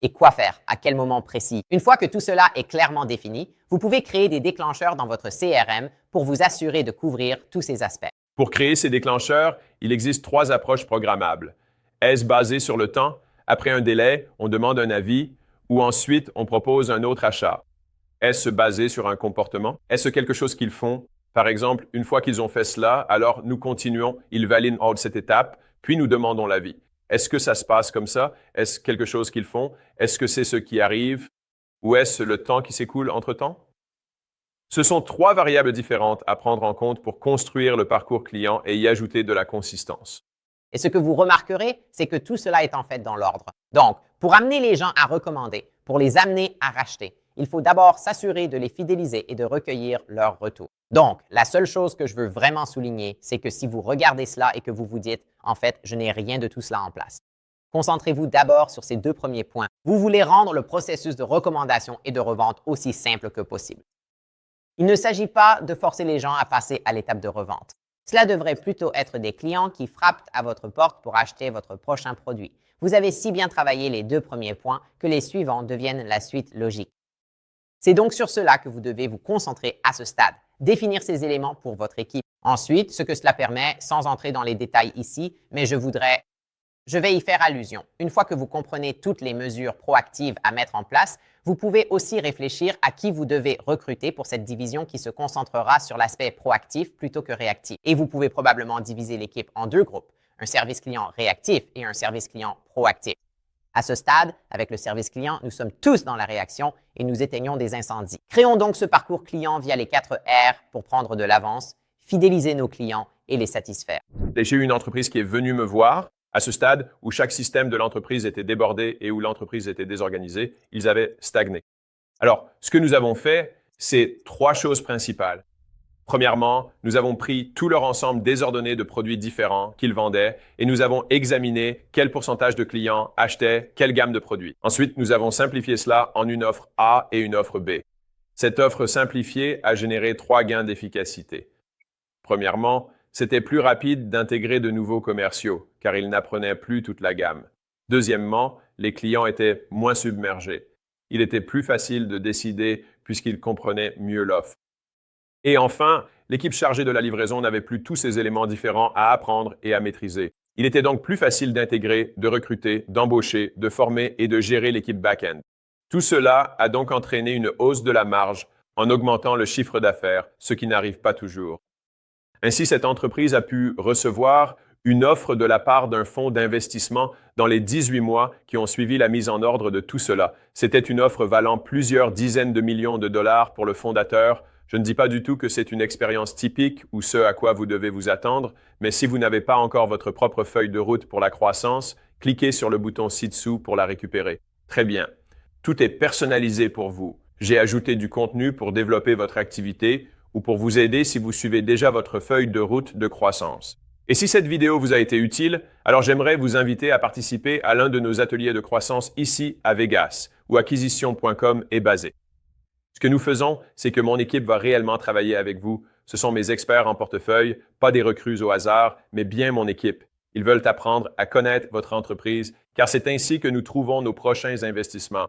Et quoi faire? À quel moment précis? Une fois que tout cela est clairement défini, vous pouvez créer des déclencheurs dans votre CRM pour vous assurer de couvrir tous ces aspects. Pour créer ces déclencheurs, il existe 3 approches programmables. Est-ce basé sur le temps? Après un délai, on demande un avis ou ensuite on propose un autre achat. Est-ce basé sur un comportement? Est-ce quelque chose qu'ils font? Par exemple, une fois qu'ils ont fait cela, alors nous continuons, ils valident cette étape, puis nous demandons l'avis. Est-ce que ça se passe comme ça? Est-ce quelque chose qu'ils font? Est-ce que c'est ce qui arrive? Ou est-ce le temps qui s'écoule entre-temps? Ce sont trois variables différentes à prendre en compte pour construire le parcours client et y ajouter de la consistance. Et ce que vous remarquerez, c'est que tout cela est en fait dans l'ordre. Donc, pour amener les gens à recommander, pour les amener à racheter, il faut d'abord s'assurer de les fidéliser et de recueillir leur retour. Donc, la seule chose que je veux vraiment souligner, c'est que si vous regardez cela et que vous vous dites, en fait, je n'ai rien de tout cela en place. Concentrez-vous d'abord sur ces deux premiers points. Vous voulez rendre le processus de recommandation et de revente aussi simple que possible. Il ne s'agit pas de forcer les gens à passer à l'étape de revente. Cela devrait plutôt être des clients qui frappent à votre porte pour acheter votre prochain produit. Vous avez si bien travaillé les deux premiers points que les suivants deviennent la suite logique. C'est donc sur cela que vous devez vous concentrer à ce stade, définir ces éléments pour votre équipe. Ensuite, ce que cela permet, sans entrer dans les détails ici, mais je vais y faire allusion. Une fois que vous comprenez toutes les mesures proactives à mettre en place, vous pouvez aussi réfléchir à qui vous devez recruter pour cette division qui se concentrera sur l'aspect proactif plutôt que réactif. Et vous pouvez probablement diviser l'équipe en deux groupes, un service client réactif et un service client proactif. À ce stade, avec le service client, nous sommes tous dans la réaction et nous éteignons des incendies. Créons donc ce parcours client via les 4 R pour prendre de l'avance, fidéliser nos clients et les satisfaire. J'ai eu une entreprise qui est venue me voir. À ce stade où chaque système de l'entreprise était débordé et où l'entreprise était désorganisée, ils avaient stagné. Alors, ce que nous avons fait, c'est trois choses principales. Premièrement, nous avons pris tout leur ensemble désordonné de produits différents qu'ils vendaient et nous avons examiné quel pourcentage de clients achetaient quelle gamme de produits. Ensuite, nous avons simplifié cela en une offre A et une offre B. Cette offre simplifiée a généré trois gains d'efficacité. Premièrement, c'était plus rapide d'intégrer de nouveaux commerciaux, car ils n'apprenaient plus toute la gamme. Deuxièmement, les clients étaient moins submergés. Il était plus facile de décider puisqu'ils comprenaient mieux l'offre. Et enfin, l'équipe chargée de la livraison n'avait plus tous ces éléments différents à apprendre et à maîtriser. Il était donc plus facile d'intégrer, de recruter, d'embaucher, de former et de gérer l'équipe back-end. Tout cela a donc entraîné une hausse de la marge en augmentant le chiffre d'affaires, ce qui n'arrive pas toujours. Ainsi, cette entreprise a pu recevoir une offre de la part d'un fonds d'investissement dans les 18 mois qui ont suivi la mise en ordre de tout cela. C'était une offre valant plusieurs dizaines de millions de dollars pour le fondateur. Je ne dis pas du tout que c'est une expérience typique ou ce à quoi vous devez vous attendre, mais si vous n'avez pas encore votre propre feuille de route pour la croissance, cliquez sur le bouton ci-dessous pour la récupérer. Très bien. Tout est personnalisé pour vous. J'ai ajouté du contenu pour développer votre activité ou pour vous aider si vous suivez déjà votre feuille de route de croissance. Et si cette vidéo vous a été utile, alors j'aimerais vous inviter à participer à l'un de nos ateliers de croissance ici à Vegas, où acquisition.com est basé. Ce que nous faisons, c'est que mon équipe va réellement travailler avec vous. Ce sont mes experts en portefeuille, pas des recrues au hasard, mais bien mon équipe. Ils veulent apprendre à connaître votre entreprise, car c'est ainsi que nous trouvons nos prochains investissements.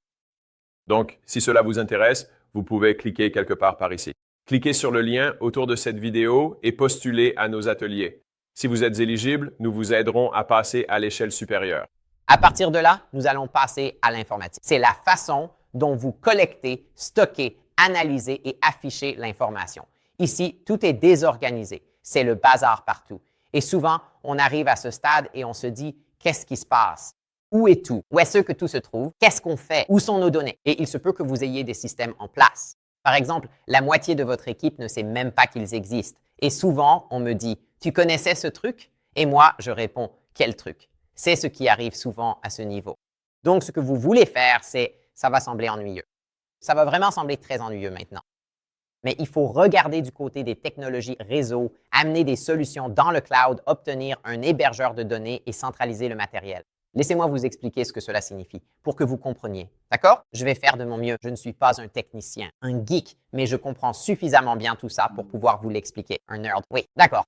Donc, si cela vous intéresse, vous pouvez cliquer quelque part par ici. Cliquez sur le lien autour de cette vidéo et postulez à nos ateliers. Si vous êtes éligible, nous vous aiderons à passer à l'échelle supérieure. À partir de là, nous allons passer à l'informatique. C'est la façon dont vous collectez, stockez, analysez et affichez l'information. Ici, tout est désorganisé. C'est le bazar partout. Et souvent, on arrive à ce stade et on se dit, qu'est-ce qui se passe? Où est tout? Où est-ce que tout se trouve? Qu'est-ce qu'on fait? Où sont nos données? Et il se peut que vous ayez des systèmes en place. Par exemple, la moitié de votre équipe ne sait même pas qu'ils existent. Et souvent, on me dit, tu connaissais ce truc? Et moi, je réponds, quel truc? C'est ce qui arrive souvent à ce niveau. Donc, ce que vous voulez faire, ça va sembler ennuyeux. Ça va vraiment sembler très ennuyeux maintenant. Mais il faut regarder du côté des technologies réseau, amener des solutions dans le cloud, obtenir un hébergeur de données et centraliser le matériel. Laissez-moi vous expliquer ce que cela signifie pour que vous compreniez. D'accord? Je vais faire de mon mieux. Je ne suis pas un technicien, un geek, mais je comprends suffisamment bien tout ça pour pouvoir vous l'expliquer. Un nerd. Oui, d'accord.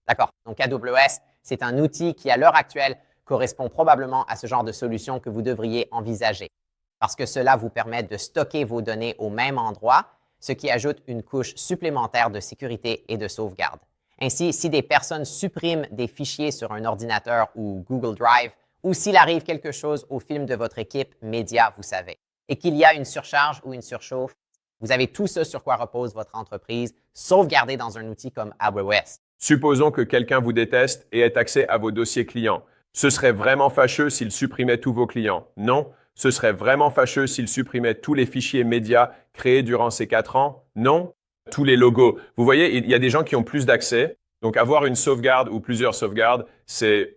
D'accord. Donc, AWS, c'est un outil qui, à l'heure actuelle, correspond probablement à ce genre de solution que vous devriez envisager parce que cela vous permet de stocker vos données au même endroit, ce qui ajoute une couche supplémentaire de sécurité et de sauvegarde. Ainsi, si des personnes suppriment des fichiers sur un ordinateur ou Google Drive, ou s'il arrive quelque chose au film de votre équipe média, vous savez, et qu'il y a une surcharge ou une surchauffe, vous avez tout ce sur quoi repose votre entreprise, sauvegardé dans un outil comme AWS. Supposons que quelqu'un vous déteste et ait accès à vos dossiers clients. Ce serait vraiment fâcheux s'il supprimait tous vos clients. Non, Ce serait vraiment fâcheux s'il supprimait tous les fichiers médias créés durant ces 4 ans? Non? Tous les logos. Vous voyez, il y a des gens qui ont plus d'accès. Donc, avoir une sauvegarde ou plusieurs sauvegardes, c'est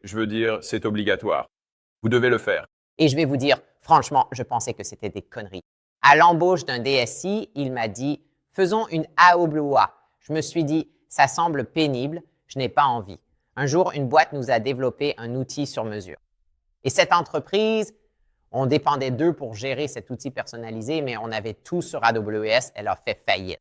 obligatoire. Vous devez le faire. Et je vais vous dire, franchement, je pensais que c'était des conneries. À l'embauche d'un DSI, il m'a dit, faisons une AOA. Je me suis dit, ça semble pénible, je n'ai pas envie. Un jour, une boîte nous a développé un outil sur mesure. Et cette entreprise, on dépendait d'eux pour gérer cet outil personnalisé, mais on avait tout sur AWS, elle a fait faillite.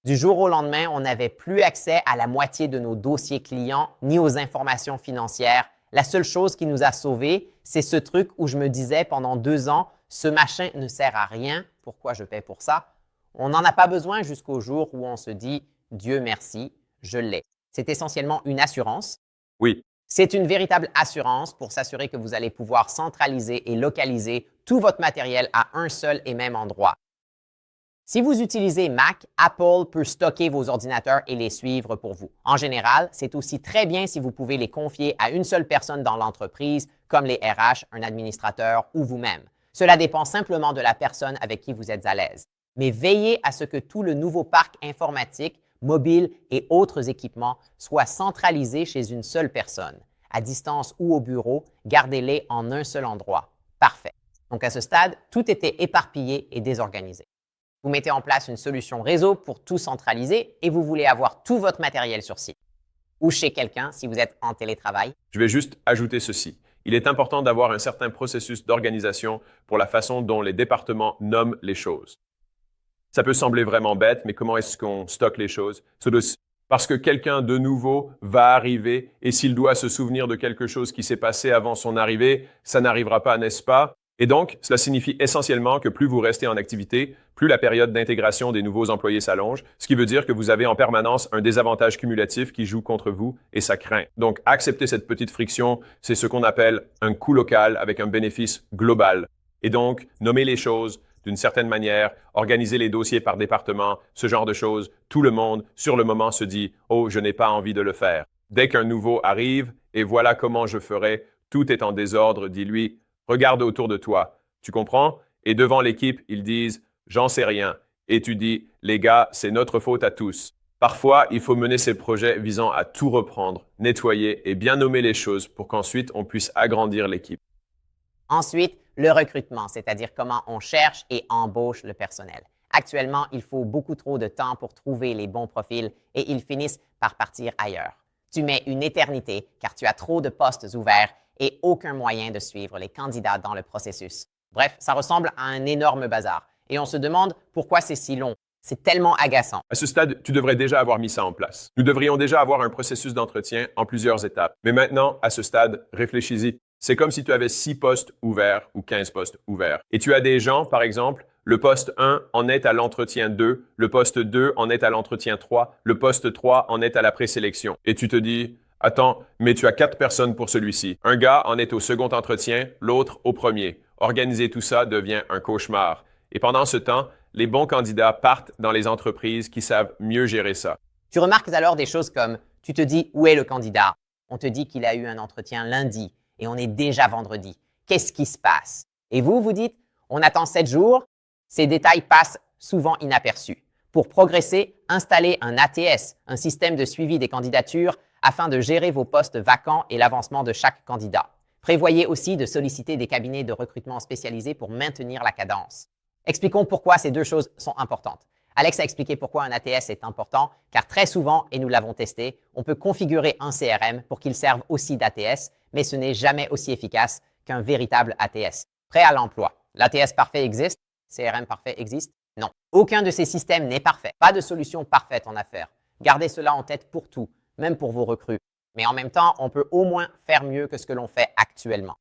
Du jour au lendemain, on n'avait plus accès à la moitié de nos dossiers clients ni aux informations financières. La seule chose qui nous a sauvés, c'est ce truc où je me disais pendant 2 ans, ce machin ne sert à rien, pourquoi je paie pour ça? On n'en a pas besoin jusqu'au jour où on se dit, Dieu merci, je l'ai. C'est essentiellement une assurance. Oui. C'est une véritable assurance pour s'assurer que vous allez pouvoir centraliser et localiser tout votre matériel à un seul et même endroit. Si vous utilisez Mac, Apple peut stocker vos ordinateurs et les suivre pour vous. En général, c'est aussi très bien si vous pouvez les confier à une seule personne dans l'entreprise, comme les RH, un administrateur ou vous-même. Cela dépend simplement de la personne avec qui vous êtes à l'aise. Mais veillez à ce que tout le nouveau parc informatique, mobile et autres équipements soient centralisés chez une seule personne. À distance ou au bureau, gardez-les en un seul endroit. Parfait. Donc à ce stade, tout était éparpillé et désorganisé. Vous mettez en place une solution réseau pour tout centraliser et vous voulez avoir tout votre matériel sur site ou chez quelqu'un si vous êtes en télétravail. Je vais juste ajouter ceci. Il est important d'avoir un certain processus d'organisation pour la façon dont les départements nomment les choses. Ça peut sembler vraiment bête, mais comment est-ce qu'on stocke les choses? Parce que quelqu'un de nouveau va arriver et s'il doit se souvenir de quelque chose qui s'est passé avant son arrivée, ça n'arrivera pas, n'est-ce pas? Et donc, cela signifie essentiellement que plus vous restez en activité, plus la période d'intégration des nouveaux employés s'allonge, ce qui veut dire que vous avez en permanence un désavantage cumulatif qui joue contre vous et ça craint. Donc, accepter cette petite friction, c'est ce qu'on appelle un coût local avec un bénéfice global. Et donc, nommer les choses d'une certaine manière, organiser les dossiers par département, ce genre de choses, tout le monde, sur le moment, se dit « Oh, je n'ai pas envie de le faire ». Dès qu'un nouveau arrive, et voilà comment je ferai, tout est en désordre, dis-lui « Regarde autour de toi. » Tu comprends? Et devant l'équipe, ils disent « J'en sais rien. » Et tu dis « Les gars, c'est notre faute à tous. » Parfois, il faut mener ces projets visant à tout reprendre, nettoyer et bien nommer les choses pour qu'ensuite on puisse agrandir l'équipe. Ensuite, le recrutement, c'est-à-dire comment on cherche et embauche le personnel. Actuellement, il faut beaucoup trop de temps pour trouver les bons profils et ils finissent par partir ailleurs. Tu mets une éternité car tu as trop de postes ouverts et aucun moyen de suivre les candidats dans le processus. Bref, ça ressemble à un énorme bazar et on se demande pourquoi c'est si long. C'est tellement agaçant. À ce stade, tu devrais déjà avoir mis ça en place. Nous devrions déjà avoir un processus d'entretien en plusieurs étapes. Mais maintenant, à ce stade, réfléchis-y. C'est comme si tu avais 6 postes ouverts ou 15 postes ouverts. Et tu as des gens, par exemple, le poste 1 en est à l'entretien 2, le poste 2 en est à l'entretien 3, le poste 3 en est à la présélection. Et tu te dis, attends, mais tu as 4 personnes pour celui-ci. Un gars en est au second entretien, l'autre au premier. Organiser tout ça devient un cauchemar. Et pendant ce temps, les bons candidats partent dans les entreprises qui savent mieux gérer ça. Tu remarques alors des choses comme, tu te dis, où est le candidat? On te dit qu'il a eu un entretien lundi et on est déjà vendredi. Qu'est-ce qui se passe? Et vous dites, on attend 7 jours. Ces détails passent souvent inaperçus. Pour progresser, installez un ATS, un système de suivi des candidatures, afin de gérer vos postes vacants et l'avancement de chaque candidat. Prévoyez aussi de solliciter des cabinets de recrutement spécialisés pour maintenir la cadence. Expliquons pourquoi ces deux choses sont importantes. Alex a expliqué pourquoi un ATS est important, car très souvent, et nous l'avons testé, on peut configurer un CRM pour qu'il serve aussi d'ATS, mais ce n'est jamais aussi efficace qu'un véritable ATS. Prêt à l'emploi. L'ATS parfait existe? CRM parfait existe? Non. Aucun de ces systèmes n'est parfait. Pas de solution parfaite en affaires. Gardez cela en tête pour tout, même pour vos recrues. Mais en même temps, on peut au moins faire mieux que ce que l'on fait actuellement.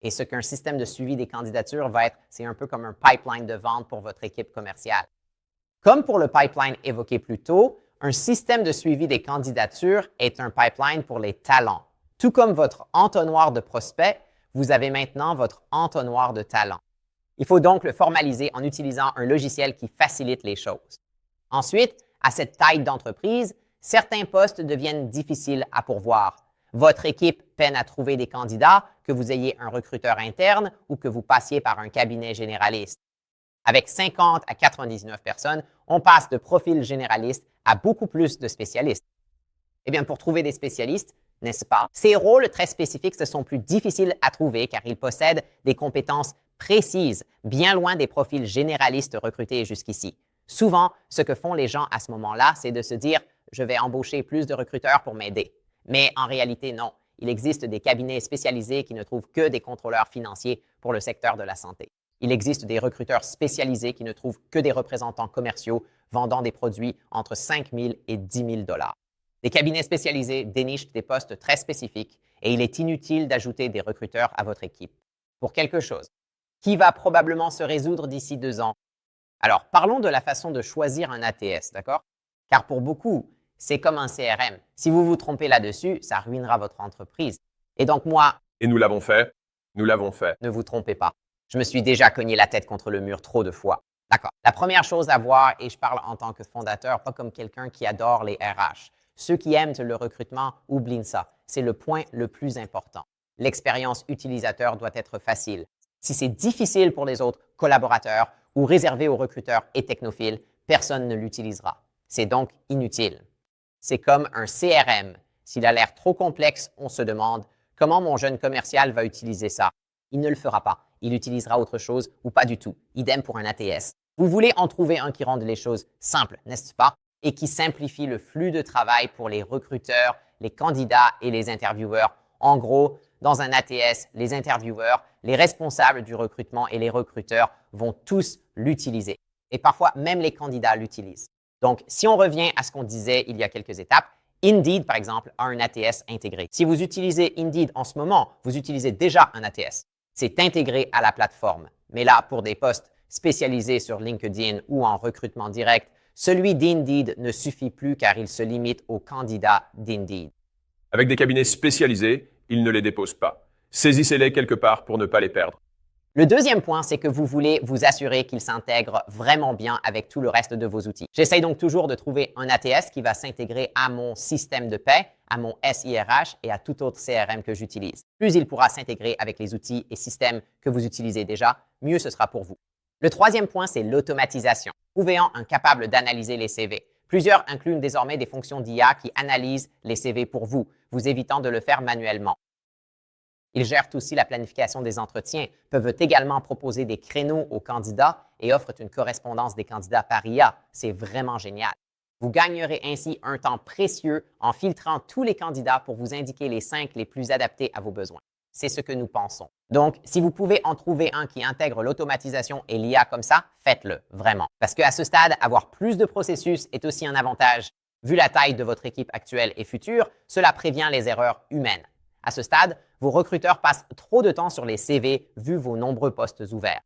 Et ce qu'un système de suivi des candidatures va être, c'est un peu comme un pipeline de vente pour votre équipe commerciale. Comme pour le pipeline évoqué plus tôt, un système de suivi des candidatures est un pipeline pour les talents. Tout comme votre entonnoir de prospects, vous avez maintenant votre entonnoir de talents. Il faut donc le formaliser en utilisant un logiciel qui facilite les choses. Ensuite, à cette taille d'entreprise, certains postes deviennent difficiles à pourvoir. votre équipe peine à trouver des candidats, que vous ayez un recruteur interne ou que vous passiez par un cabinet généraliste. Avec 50 à 99 personnes, on passe de profils généralistes à beaucoup plus de spécialistes. Eh bien, pour trouver des spécialistes, n'est-ce pas? Ces rôles très spécifiques sont plus difficiles à trouver car ils possèdent des compétences précises, bien loin des profils généralistes recrutés jusqu'ici. Souvent, ce que font les gens à ce moment-là, c'est de se dire « je vais embaucher plus de recruteurs pour m'aider ». Mais en réalité, non. Il existe des cabinets spécialisés qui ne trouvent que des contrôleurs financiers pour le secteur de la santé. Il existe des recruteurs spécialisés qui ne trouvent que des représentants commerciaux vendant des produits entre 5 000 et 10 000 $. Les cabinets spécialisés dénichent des postes très spécifiques et il est inutile d'ajouter des recruteurs à votre équipe pour quelque chose qui va probablement se résoudre d'ici 2 ans. Alors, parlons de la façon de choisir un ATS, d'accord? Car pour beaucoup, c'est comme un CRM. Si vous vous trompez là-dessus, ça ruinera votre entreprise. Et donc moi… Et nous l'avons fait. Nous l'avons fait. Ne vous trompez pas. Je me suis déjà cogné la tête contre le mur trop de fois. D'accord. La première chose à voir, et je parle en tant que fondateur, pas comme quelqu'un qui adore les RH. Ceux qui aiment le recrutement, oublient ça. C'est le point le plus important. L'expérience utilisateur doit être facile. Si c'est difficile pour les autres collaborateurs ou réservé aux recruteurs et technophiles, personne ne l'utilisera. C'est donc inutile. C'est comme un CRM. S'il a l'air trop complexe, on se demande comment mon jeune commercial va utiliser ça. Il ne le fera pas. Il utilisera autre chose ou pas du tout. Idem pour un ATS. Vous voulez en trouver un qui rende les choses simples, n'est-ce pas? Et qui simplifie le flux de travail pour les recruteurs, les candidats et les intervieweurs. En gros, dans un ATS, les intervieweurs, les responsables du recrutement et les recruteurs vont tous l'utiliser. Et parfois, même les candidats l'utilisent. Donc, si on revient à ce qu'on disait il y a quelques étapes, Indeed, par exemple, a un ATS intégré. Si vous utilisez Indeed en ce moment, vous utilisez déjà un ATS. C'est intégré à la plateforme. Mais là, pour des postes spécialisés sur LinkedIn ou en recrutement direct, celui d'Indeed ne suffit plus car il se limite aux candidats d'Indeed. Avec des cabinets spécialisés, ils ne les déposent pas. Saisissez-les quelque part pour ne pas les perdre. Le deuxième point, c'est que vous voulez vous assurer qu'il s'intègre vraiment bien avec tout le reste de vos outils. J'essaye donc toujours de trouver un ATS qui va s'intégrer à mon système de paie, à mon SIRH et à tout autre CRM que j'utilise. Plus il pourra s'intégrer avec les outils et systèmes que vous utilisez déjà, mieux ce sera pour vous. Le troisième point, c'est l'automatisation. Trouvez-en un capable d'analyser les CV. Plusieurs incluent désormais des fonctions d'IA qui analysent les CV pour vous, vous évitant de le faire manuellement. Ils gèrent aussi la planification des entretiens, peuvent également proposer des créneaux aux candidats et offrent une correspondance des candidats par IA. C'est vraiment génial. Vous gagnerez ainsi un temps précieux en filtrant tous les candidats pour vous indiquer les 5 les plus adaptés à vos besoins. C'est ce que nous pensons. Donc, si vous pouvez en trouver un qui intègre l'automatisation et l'IA comme ça, faites-le, vraiment. Parce qu'à ce stade, avoir plus de processus est aussi un avantage. Vu la taille de votre équipe actuelle et future, cela prévient les erreurs humaines. À ce stade, vos recruteurs passent trop de temps sur les CV vu vos nombreux postes ouverts.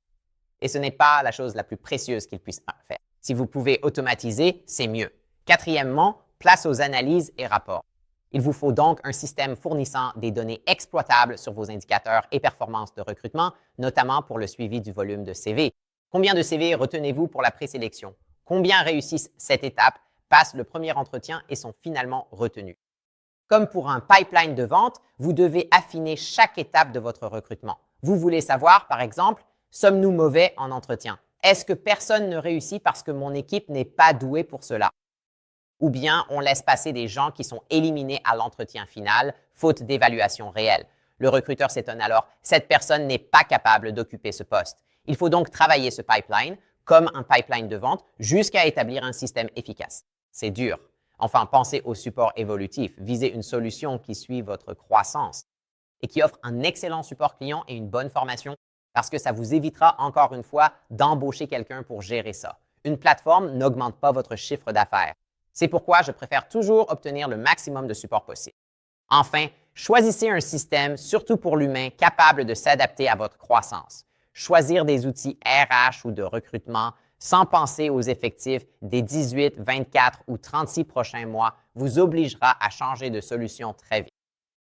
Et ce n'est pas la chose la plus précieuse qu'ils puissent faire. Si vous pouvez automatiser, c'est mieux. Quatrièmement, place aux analyses et rapports. Il vous faut donc un système fournissant des données exploitables sur vos indicateurs et performances de recrutement, notamment pour le suivi du volume de CV. Combien de CV retenez-vous pour la présélection? Combien réussissent cette étape, passent le premier entretien et sont finalement retenus? Comme pour un pipeline de vente, vous devez affiner chaque étape de votre recrutement. Vous voulez savoir, par exemple, sommes-nous mauvais en entretien? Est-ce que personne ne réussit parce que mon équipe n'est pas douée pour cela? Ou bien on laisse passer des gens qui sont éliminés à l'entretien final, faute d'évaluation réelle. Le recruteur s'étonne alors, cette personne n'est pas capable d'occuper ce poste. Il faut donc travailler ce pipeline comme un pipeline de vente jusqu'à établir un système efficace. C'est dur. Enfin, pensez au support évolutif. Visez une solution qui suit votre croissance et qui offre un excellent support client et une bonne formation parce que ça vous évitera encore une fois d'embaucher quelqu'un pour gérer ça. Une plateforme n'augmente pas votre chiffre d'affaires. C'est pourquoi je préfère toujours obtenir le maximum de support possible. Enfin, choisissez un système, surtout pour l'humain, capable de s'adapter à votre croissance. Choisir des outils RH ou de recrutement sans penser aux effectifs des 18, 24 ou 36 prochains mois vous obligera à changer de solution très vite.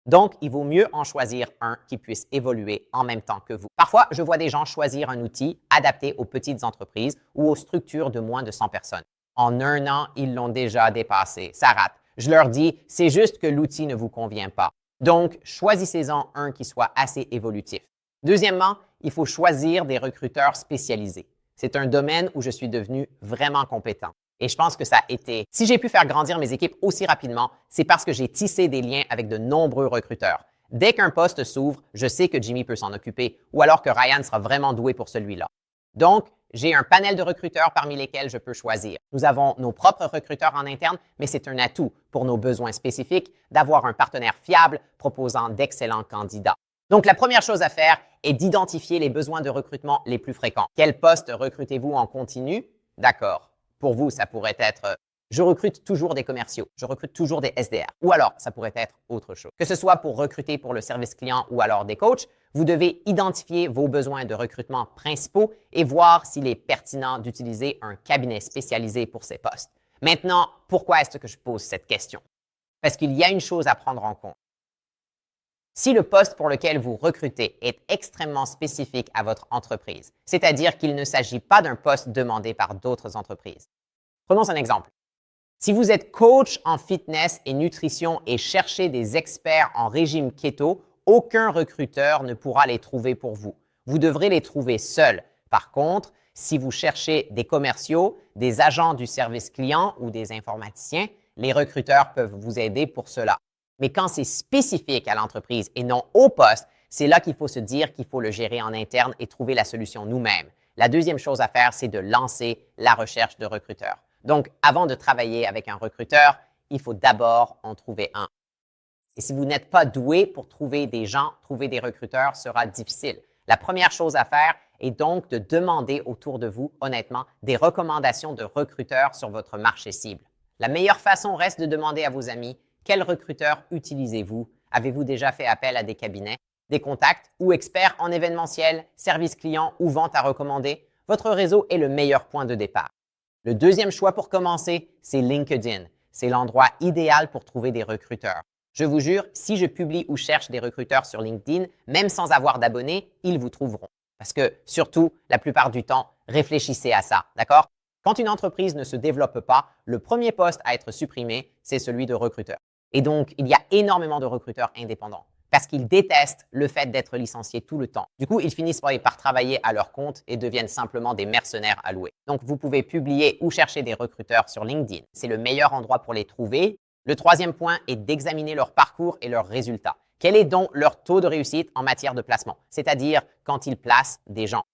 Donc, il vaut mieux en choisir un qui puisse évoluer en même temps que vous. Parfois, je vois des gens choisir un outil adapté aux petites entreprises ou aux structures de moins de 100 personnes. En 1 an, ils l'ont déjà dépassé. Ça rate. Je leur dis, c'est juste que l'outil ne vous convient pas. Donc, choisissez-en un qui soit assez évolutif. Deuxièmement, il faut choisir des recruteurs spécialisés. C'est un domaine où je suis devenu vraiment compétent. Et je pense que ça a été. Si j'ai pu faire grandir mes équipes aussi rapidement, c'est parce que j'ai tissé des liens avec de nombreux recruteurs. Dès qu'un poste s'ouvre, je sais que Jimmy peut s'en occuper ou alors que Ryan sera vraiment doué pour celui-là. Donc, j'ai un panel de recruteurs parmi lesquels je peux choisir. Nous avons nos propres recruteurs en interne, mais c'est un atout pour nos besoins spécifiques d'avoir un partenaire fiable proposant d'excellents candidats. Donc, la première chose à faire est d'identifier les besoins de recrutement les plus fréquents. Quel poste recrutez-vous en continu? D'accord. Pour vous, ça pourrait être je recrute toujours des commerciaux, je recrute toujours des SDR. Ou alors, ça pourrait être autre chose. Que ce soit pour recruter pour le service client ou alors des coachs, vous devez identifier vos besoins de recrutement principaux et voir s'il est pertinent d'utiliser un cabinet spécialisé pour ces postes. Maintenant, pourquoi est-ce que je pose cette question? Parce qu'il y a une chose à prendre en compte. Si le poste pour lequel vous recrutez est extrêmement spécifique à votre entreprise, c'est-à-dire qu'il ne s'agit pas d'un poste demandé par d'autres entreprises. Prenons un exemple. Si vous êtes coach en fitness et nutrition et cherchez des experts en régime keto, aucun recruteur ne pourra les trouver pour vous. Vous devrez les trouver seuls. Par contre, si vous cherchez des commerciaux, des agents du service client ou des informaticiens, les recruteurs peuvent vous aider pour cela. Mais quand c'est spécifique à l'entreprise et non au poste, c'est là qu'il faut se dire qu'il faut le gérer en interne et trouver la solution nous-mêmes. La deuxième chose à faire, c'est de lancer la recherche de recruteurs. Donc, avant de travailler avec un recruteur, il faut d'abord en trouver un. Et si vous n'êtes pas doué pour trouver des gens, trouver des recruteurs sera difficile. La première chose à faire est donc de demander autour de vous, honnêtement, des recommandations de recruteurs sur votre marché cible. La meilleure façon reste de demander à vos amis quel recruteur utilisez-vous? Avez-vous déjà fait appel à des cabinets, des contacts ou experts en événementiel, service client ou vente à recommander? Votre réseau est le meilleur point de départ. Le deuxième choix pour commencer, c'est LinkedIn. C'est l'endroit idéal pour trouver des recruteurs. Je vous jure, si je publie ou cherche des recruteurs sur LinkedIn, même sans avoir d'abonnés, ils vous trouveront. Parce que, surtout, la plupart du temps, réfléchissez à ça, d'accord? Quand une entreprise ne se développe pas, le premier poste à être supprimé, c'est celui de recruteur. Et donc, il y a énormément de recruteurs indépendants parce qu'ils détestent le fait d'être licenciés tout le temps. Du coup, ils finissent par travailler à leur compte et deviennent simplement des mercenaires alloués. Donc, vous pouvez publier ou chercher des recruteurs sur LinkedIn. C'est le meilleur endroit pour les trouver. Le troisième point est d'examiner leur parcours et leurs résultats. Quel est donc leur taux de réussite en matière de placement? C'est-à-dire quand ils placent des gens.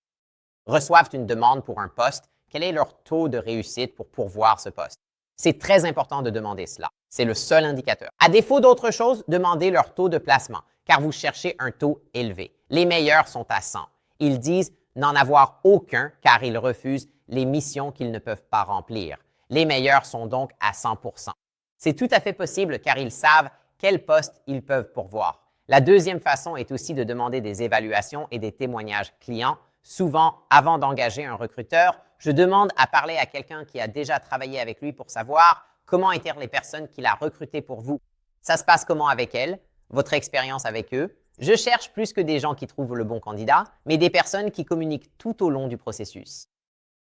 Reçoivent une demande pour un poste, quel est leur taux de réussite pour pourvoir ce poste? C'est très important de demander cela. C'est le seul indicateur. À défaut d'autre chose, demandez leur taux de placement, car vous cherchez un taux élevé. Les meilleurs sont à 100. Ils disent n'en avoir aucun, car ils refusent les missions qu'ils ne peuvent pas remplir. Les meilleurs sont donc à 100%. C'est tout à fait possible, car ils savent quel poste ils peuvent pourvoir. La deuxième façon est aussi de demander des évaluations et des témoignages clients. Souvent, avant d'engager un recruteur, je demande à parler à quelqu'un qui a déjà travaillé avec lui pour savoir comment étaient les personnes qu'il a recrutées pour vous. Ça se passe comment avec elles? Votre expérience avec eux? Je cherche plus que des gens qui trouvent le bon candidat, mais des personnes qui communiquent tout au long du processus.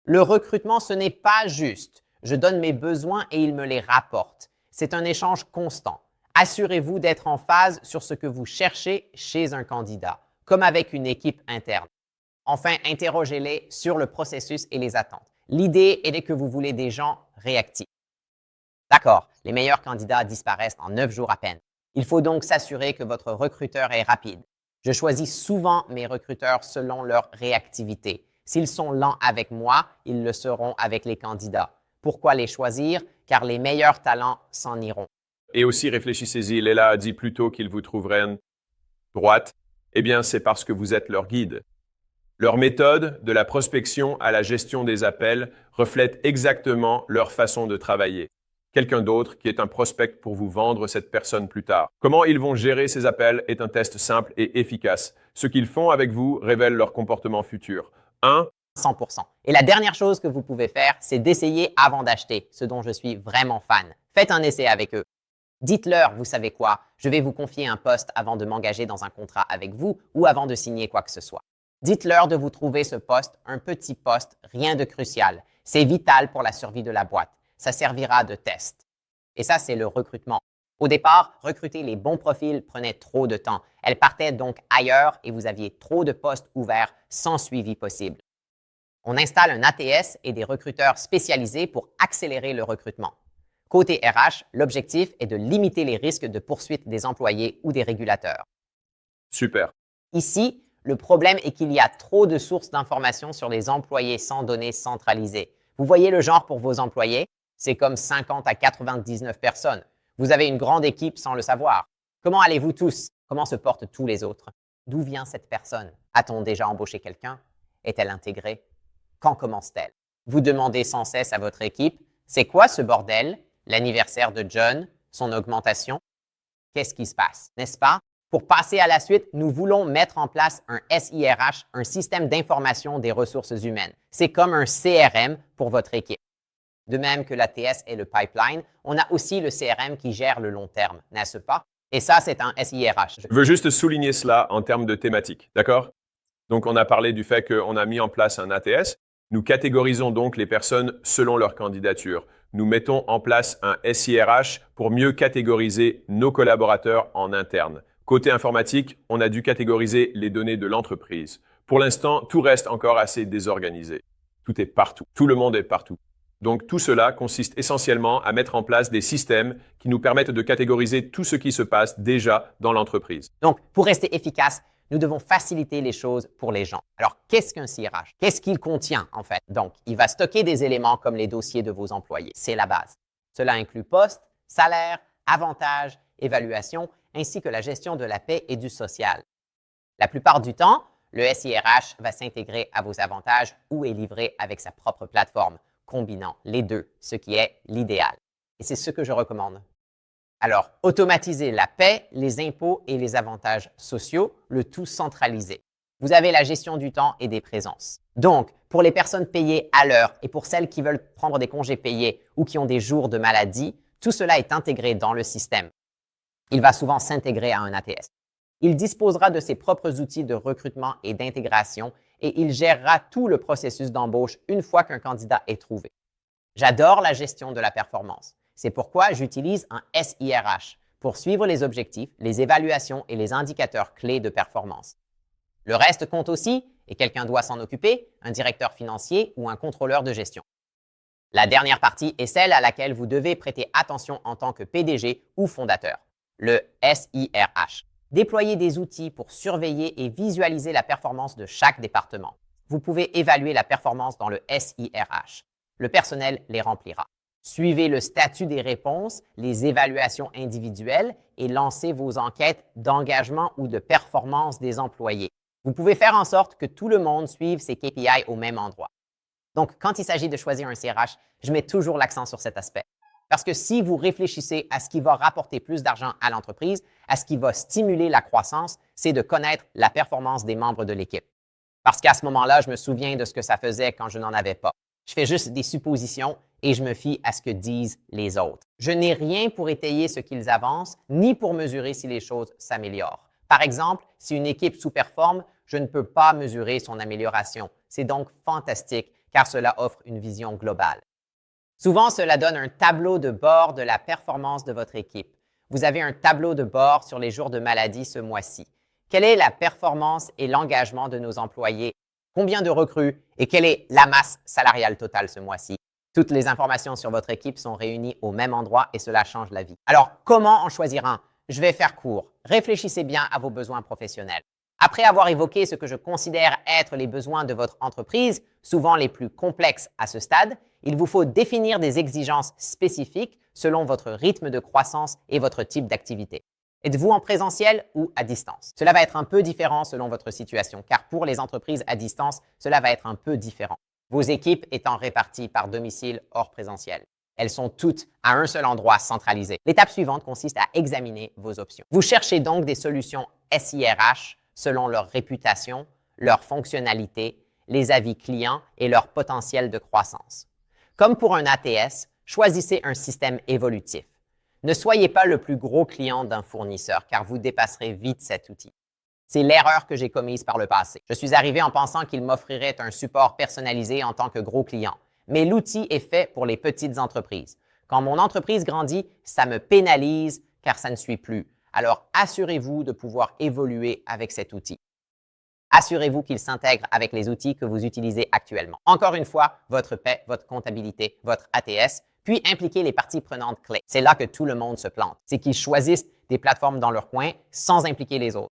Le recrutement, ce n'est pas juste. Je donne mes besoins et ils me les rapportent. C'est un échange constant. Assurez-vous d'être en phase sur ce que vous cherchez chez un candidat, comme avec une équipe interne. Enfin, interrogez-les sur le processus et les attentes. L'idée est que vous voulez des gens réactifs. D'accord, les meilleurs candidats disparaissent en 9 jours à peine. Il faut donc s'assurer que votre recruteur est rapide. Je choisis souvent mes recruteurs selon leur réactivité. S'ils sont lents avec moi, ils le seront avec les candidats. Pourquoi les choisir? Car les meilleurs talents s'en iront. Et aussi, réfléchissez-y, Léla a dit plus tôt qu'ils vous trouveraient droite. Eh bien, c'est parce que vous êtes leur guide. Leur méthode, de la prospection à la gestion des appels, reflète exactement leur façon de travailler. Quelqu'un d'autre qui est un prospect pour vous vendre cette personne plus tard. Comment ils vont gérer ces appels est un test simple et efficace. Ce qu'ils font avec vous révèle leur comportement futur. 100%. Et la dernière chose que vous pouvez faire, c'est d'essayer avant d'acheter, ce dont je suis vraiment fan. Faites un essai avec eux. Dites-leur, vous savez quoi, je vais vous confier un poste avant de m'engager dans un contrat avec vous ou avant de signer quoi que ce soit. Dites-leur de vous trouver ce poste, un petit poste, rien de crucial. C'est vital pour la survie de la boîte. Ça servira de test. Et ça, c'est le recrutement. Au départ, recruter les bons profils prenait trop de temps. Elles partaient donc ailleurs et vous aviez trop de postes ouverts sans suivi possible. On installe un ATS et des recruteurs spécialisés pour accélérer le recrutement. Côté RH, l'objectif est de limiter les risques de poursuite des employés ou des régulateurs. Super. Ici, le problème est qu'il y a trop de sources d'informations sur les employés sans données centralisées. Vous voyez le genre pour vos employés? C'est comme 50 à 99 personnes. Vous avez une grande équipe sans le savoir. Comment allez-vous tous? Comment se portent tous les autres? D'où vient cette personne? A-t-on déjà embauché quelqu'un? Est-elle intégrée? Quand commence-t-elle? Vous demandez sans cesse à votre équipe, c'est quoi ce bordel? L'anniversaire de John? Son augmentation? Qu'est-ce qui se passe? N'est-ce pas? Pour passer à la suite, nous voulons mettre en place un SIRH, un système d'information des ressources humaines. C'est comme un CRM pour votre équipe. De même que l'ATS et le pipeline, on a aussi le CRM qui gère le long terme, n'est-ce pas? Et ça, c'est un SIRH. Je veux juste souligner cela en termes de thématique, d'accord? Donc, on a parlé du fait qu'on a mis en place un ATS. Nous catégorisons donc les personnes selon leur candidature. Nous mettons en place un SIRH pour mieux catégoriser nos collaborateurs en interne. Côté informatique, on a dû catégoriser les données de l'entreprise. Pour l'instant, tout reste encore assez désorganisé. Tout est partout. Tout le monde est partout. Donc tout cela consiste essentiellement à mettre en place des systèmes qui nous permettent de catégoriser tout ce qui se passe déjà dans l'entreprise. Donc, pour rester efficace, nous devons faciliter les choses pour les gens. Alors, qu'est-ce qu'un CRH? Qu'est-ce qu'il contient en fait? Donc, il va stocker des éléments comme les dossiers de vos employés. C'est la base. Cela inclut poste, salaire, avantages, évaluation, ainsi que la gestion de la paie et du social. La plupart du temps, le SIRH va s'intégrer à vos avantages ou est livré avec sa propre plateforme, combinant les deux, ce qui est l'idéal. Et c'est ce que je recommande. Alors, automatiser la paie, les impôts et les avantages sociaux, le tout centralisé. Vous avez la gestion du temps et des présences. Donc, pour les personnes payées à l'heure et pour celles qui veulent prendre des congés payés ou qui ont des jours de maladie, tout cela est intégré dans le système. Il va souvent s'intégrer à un ATS. Il disposera de ses propres outils de recrutement et d'intégration et il gérera tout le processus d'embauche une fois qu'un candidat est trouvé. J'adore la gestion de la performance. C'est pourquoi j'utilise un SIRH pour suivre les objectifs, les évaluations et les indicateurs clés de performance. Le reste compte aussi et quelqu'un doit s'en occuper, un directeur financier ou un contrôleur de gestion. La dernière partie est celle à laquelle vous devez prêter attention en tant que PDG ou fondateur, le SIRH. Déployez des outils pour surveiller et visualiser la performance de chaque département. Vous pouvez évaluer la performance dans le SIRH. Le personnel les remplira. Suivez le statut des réponses, les évaluations individuelles et lancez vos enquêtes d'engagement ou de performance des employés. Vous pouvez faire en sorte que tout le monde suive ces KPI au même endroit. Donc, quand il s'agit de choisir un CRH, je mets toujours l'accent sur cet aspect. Parce que si vous réfléchissez à ce qui va rapporter plus d'argent à l'entreprise, à ce qui va stimuler la croissance, c'est de connaître la performance des membres de l'équipe. Parce qu'à ce moment-là, je me souviens de ce que ça faisait quand je n'en avais pas. Je fais juste des suppositions et je me fie à ce que disent les autres. Je n'ai rien pour étayer ce qu'ils avancent, ni pour mesurer si les choses s'améliorent. Par exemple, si une équipe sous-performe, je ne peux pas mesurer son amélioration. C'est donc fantastique car cela offre une vision globale. Souvent, cela donne un tableau de bord de la performance de votre équipe. Vous avez un tableau de bord sur les jours de maladie ce mois-ci. Quelle est la performance et l'engagement de nos employés? Combien de recrues et quelle est la masse salariale totale ce mois-ci? Toutes les informations sur votre équipe sont réunies au même endroit et cela change la vie. Alors, comment en choisir un? Je vais faire court. Réfléchissez bien à vos besoins professionnels. Après avoir évoqué ce que je considère être les besoins de votre entreprise, souvent les plus complexes à ce stade, il vous faut définir des exigences spécifiques selon votre rythme de croissance et votre type d'activité. Êtes-vous en présentiel ou à distance? Cela va être un peu différent selon votre situation, car pour les entreprises à distance, cela va être un peu différent. Vos équipes étant réparties par domicile hors présentiel. Elles sont toutes à un seul endroit centralisé. L'étape suivante consiste à examiner vos options. Vous cherchez donc des solutions SIRH selon leur réputation, leur fonctionnalité, les avis clients et leur potentiel de croissance. Comme pour un ATS, choisissez un système évolutif. Ne soyez pas le plus gros client d'un fournisseur car vous dépasserez vite cet outil. C'est l'erreur que j'ai commise par le passé. Je suis arrivé en pensant qu'il m'offrirait un support personnalisé en tant que gros client. Mais l'outil est fait pour les petites entreprises. Quand mon entreprise grandit, ça me pénalise car ça ne suit plus. Alors, assurez-vous de pouvoir évoluer avec cet outil. Assurez-vous qu'il s'intègre avec les outils que vous utilisez actuellement. Encore une fois, votre paie, votre comptabilité, votre ATS, puis impliquer les parties prenantes clés. C'est là que tout le monde se plante. C'est qu'ils choisissent des plateformes dans leur coin sans impliquer les autres.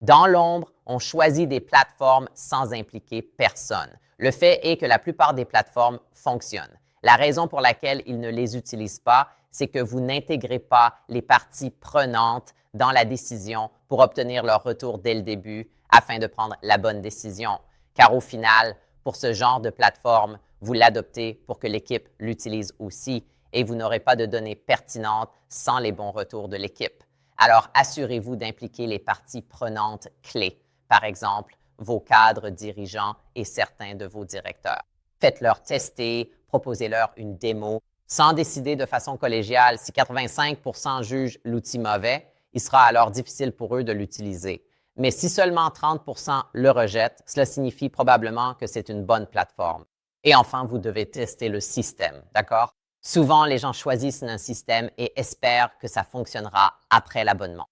Dans l'ombre, on choisit des plateformes sans impliquer personne. Le fait est que la plupart des plateformes fonctionnent. La raison pour laquelle ils ne les utilisent pas, c'est que vous n'intégrez pas les parties prenantes dans la décision pour obtenir leur retour dès le début afin de prendre la bonne décision. Car au final, pour ce genre de plateforme, vous l'adoptez pour que l'équipe l'utilise aussi et vous n'aurez pas de données pertinentes sans les bons retours de l'équipe. Alors, assurez-vous d'impliquer les parties prenantes clés, par exemple, vos cadres dirigeants et certains de vos directeurs. Faites-leur tester, proposez-leur une démo. Sans décider de façon collégiale, si 85% jugent l'outil mauvais, il sera alors difficile pour eux de l'utiliser. Mais si seulement 30% le rejettent, cela signifie probablement que c'est une bonne plateforme. Et enfin, vous devez tester le système, d'accord? Souvent, les gens choisissent un système et espèrent que ça fonctionnera après l'abonnement.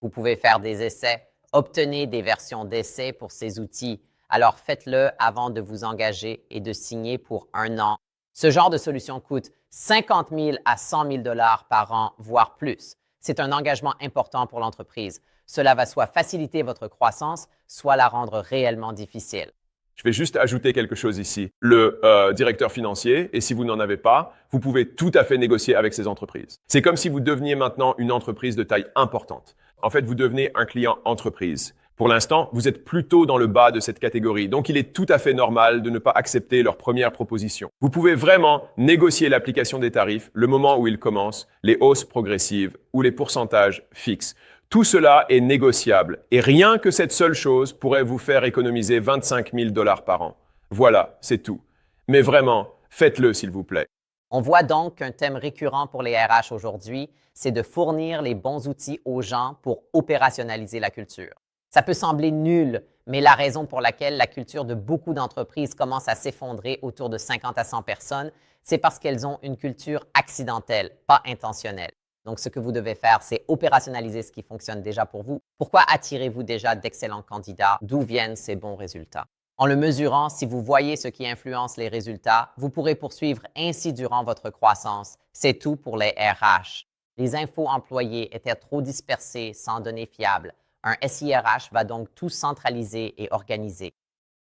Vous pouvez faire des essais, obtenez des versions d'essai pour ces outils. Alors faites-le avant de vous engager et de signer pour 1 an. Ce genre de solution coûte 50 000 à 100 000 $ par an, voire plus. C'est un engagement important pour l'entreprise. Cela va soit faciliter votre croissance, soit la rendre réellement difficile. Je vais juste ajouter quelque chose ici. Le directeur financier, et si vous n'en avez pas, vous pouvez tout à fait négocier avec ces entreprises. C'est comme si vous deveniez maintenant une entreprise de taille importante. En fait, vous devenez un client entreprise. Pour l'instant, vous êtes plutôt dans le bas de cette catégorie, donc il est tout à fait normal de ne pas accepter leur première proposition. Vous pouvez vraiment négocier l'application des tarifs, le moment où ils commencent, les hausses progressives ou les pourcentages fixes. Tout cela est négociable et rien que cette seule chose pourrait vous faire économiser 25 000 $ par an. Voilà, c'est tout. Mais vraiment, faites-le s'il vous plaît. On voit donc qu'un thème récurrent pour les RH aujourd'hui, c'est de fournir les bons outils aux gens pour opérationnaliser la culture. Ça peut sembler nul, mais la raison pour laquelle la culture de beaucoup d'entreprises commence à s'effondrer autour de 50 à 100 personnes, c'est parce qu'elles ont une culture accidentelle, pas intentionnelle. Donc, ce que vous devez faire, c'est opérationnaliser ce qui fonctionne déjà pour vous. Pourquoi attirez-vous déjà d'excellents candidats? D'où viennent ces bons résultats? En le mesurant, si vous voyez ce qui influence les résultats, vous pourrez poursuivre ainsi durant votre croissance. C'est tout pour les RH. Les infos employées étaient trop dispersées, sans données fiables. Un SIRH va donc tout centraliser et organiser.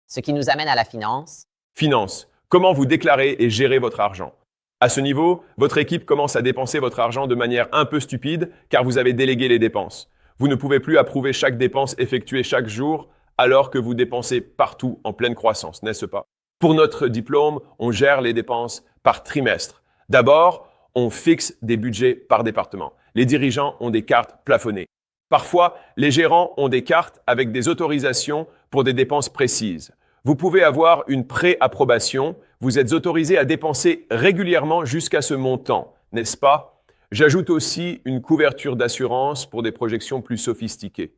Ce qui nous amène à la finance. Finance. Comment vous déclarez et gérez votre argent? À ce niveau, votre équipe commence à dépenser votre argent de manière un peu stupide car vous avez délégué les dépenses. Vous ne pouvez plus approuver chaque dépense effectuée chaque jour alors que vous dépensez partout en pleine croissance, n'est-ce pas? Pour notre diplôme, on gère les dépenses par trimestre. D'abord, on fixe des budgets par département. Les dirigeants ont des cartes plafonnées. Parfois, les gérants ont des cartes avec des autorisations pour des dépenses précises. Vous pouvez avoir une pré-approbation. Vous êtes autorisé à dépenser régulièrement jusqu'à ce montant, n'est-ce pas? J'ajoute aussi une couverture d'assurance pour des projections plus sophistiquées.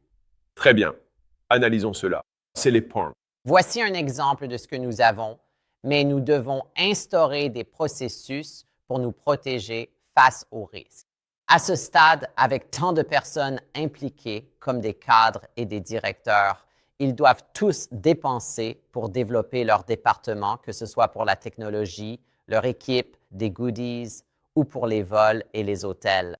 Très bien. Analysons cela. C'est les points. Voici un exemple de ce que nous avons, mais nous devons instaurer des processus pour nous protéger face aux risques. À ce stade, avec tant de personnes impliquées, comme des cadres et des directeurs, ils doivent tous dépenser pour développer leur département, que ce soit pour la technologie, leur équipe, des goodies ou pour les vols et les hôtels.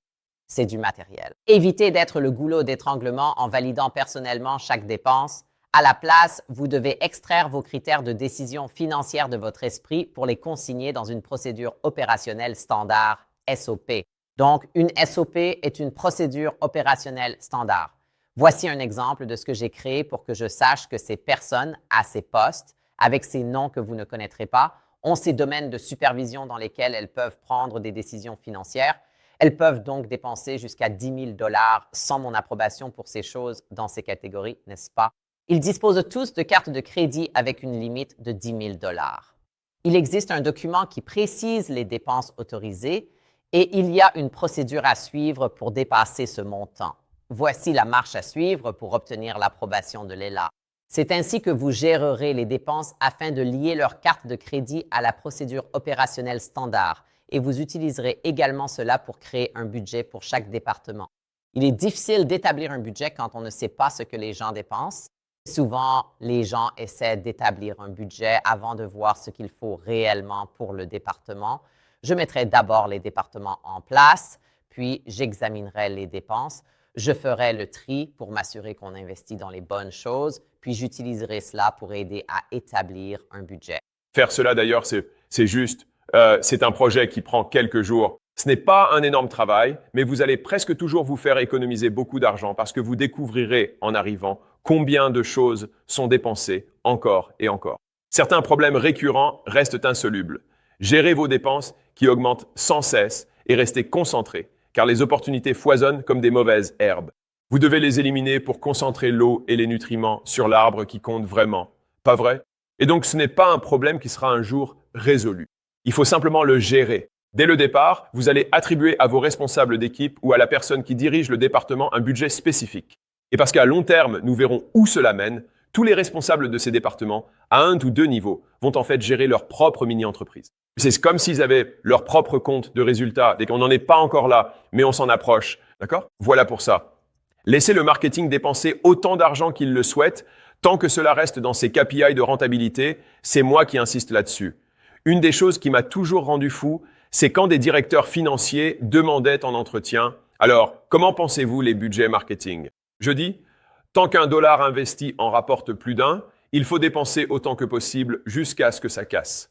C'est du matériel. Évitez d'être le goulot d'étranglement en validant personnellement chaque dépense. À la place, vous devez extraire vos critères de décision financière de votre esprit pour les consigner dans une procédure opérationnelle standard, SOP. Donc, une SOP est une procédure opérationnelle standard. Voici un exemple de ce que j'ai créé pour que je sache que ces personnes à ces postes, avec ces noms que vous ne connaîtrez pas, ont ces domaines de supervision dans lesquels elles peuvent prendre des décisions financières. Elles peuvent donc dépenser jusqu'à 10 000 $ sans mon approbation pour ces choses dans ces catégories, n'est-ce pas? Ils disposent tous de cartes de crédit avec une limite de 10 000 $. Il existe un document qui précise les dépenses autorisées et il y a une procédure à suivre pour dépasser ce montant. Voici la marche à suivre pour obtenir l'approbation de l'ELA. C'est ainsi que vous gérerez les dépenses afin de lier leur carte de crédit à la procédure opérationnelle standard et vous utiliserez également cela pour créer un budget pour chaque département. Il est difficile d'établir un budget quand on ne sait pas ce que les gens dépensent. Souvent, les gens essaient d'établir un budget avant de voir ce qu'il faut réellement pour le département. Je mettrai d'abord les départements en place, puis j'examinerai les dépenses. Je ferai le tri pour m'assurer qu'on investit dans les bonnes choses, puis j'utiliserai cela pour aider à établir un budget. Faire cela, d'ailleurs, c'est juste. C'est un projet qui prend quelques jours. Ce n'est pas un énorme travail, mais vous allez presque toujours vous faire économiser beaucoup d'argent parce que vous découvrirez en arrivant combien de choses sont dépensées encore et encore. Certains problèmes récurrents restent insolubles. Gérez vos dépenses qui augmentent sans cesse et restez concentrés, car les opportunités foisonnent comme des mauvaises herbes. Vous devez les éliminer pour concentrer l'eau et les nutriments sur l'arbre qui compte vraiment. Pas vrai? Et donc ce n'est pas un problème qui sera un jour résolu. Il faut simplement le gérer. Dès le départ, vous allez attribuer à vos responsables d'équipe ou à la personne qui dirige le département un budget spécifique. Et parce qu'à long terme, nous verrons où cela mène, tous les responsables de ces départements, à un ou deux niveaux, vont en fait gérer leur propre mini-entreprise. C'est comme s'ils avaient leur propre compte de résultats, et qu'on n'en est pas encore là, mais on s'en approche. D'accord? Voilà pour ça. Laissez le marketing dépenser autant d'argent qu'il le souhaite, tant que cela reste dans ses KPI de rentabilité, c'est moi qui insiste là-dessus. Une des choses qui m'a toujours rendu fou, c'est quand des directeurs financiers demandaient en entretien « Alors, comment pensez-vous les budgets marketing ?» Je dis « Tant qu'un dollar investi en rapporte plus d'un, il faut dépenser autant que possible jusqu'à ce que ça casse. »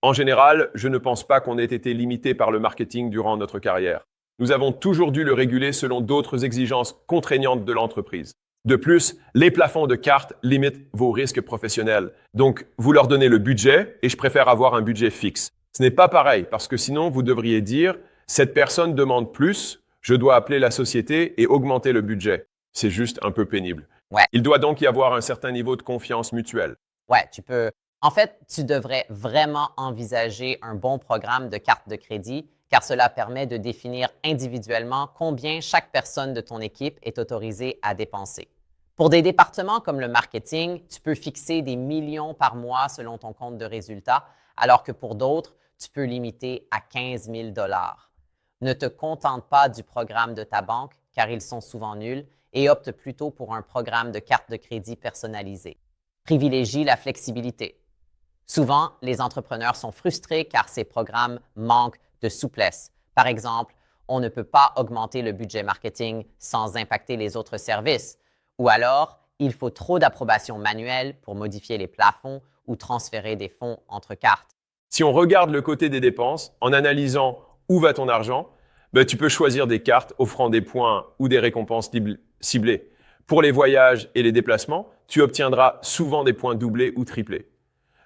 En général, je ne pense pas qu'on ait été limité par le marketing durant notre carrière. Nous avons toujours dû le réguler selon d'autres exigences contraignantes de l'entreprise. De plus, les plafonds de cartes limitent vos risques professionnels. Donc, vous leur donnez le budget et je préfère avoir un budget fixe. Ce n'est pas pareil parce que sinon, vous devriez dire « Cette personne demande plus, je dois appeler la société et augmenter le budget. » C'est juste un peu pénible. Ouais. Il doit donc y avoir un certain niveau de confiance mutuelle. Ouais, tu peux. En fait, tu devrais vraiment envisager un bon programme de carte de crédit car cela permet de définir individuellement combien chaque personne de ton équipe est autorisée à dépenser. Pour des départements comme le marketing, tu peux fixer des millions par mois selon ton compte de résultats, alors que pour d'autres, tu peux limiter à 15 000 $. Ne te contente pas du programme de ta banque, car ils sont souvent nuls, et opte plutôt pour un programme de carte de crédit personnalisé. Privilégie la flexibilité. Souvent, les entrepreneurs sont frustrés car ces programmes manquent de souplesse. Par exemple, on ne peut pas augmenter le budget marketing sans impacter les autres services. Ou alors, il faut trop d'approbation manuelle pour modifier les plafonds ou transférer des fonds entre cartes. Si on regarde le côté des dépenses, en analysant où va ton argent, tu peux choisir des cartes offrant des points ou des récompenses ciblées. Pour les voyages et les déplacements, tu obtiendras souvent des points doublés ou triplés.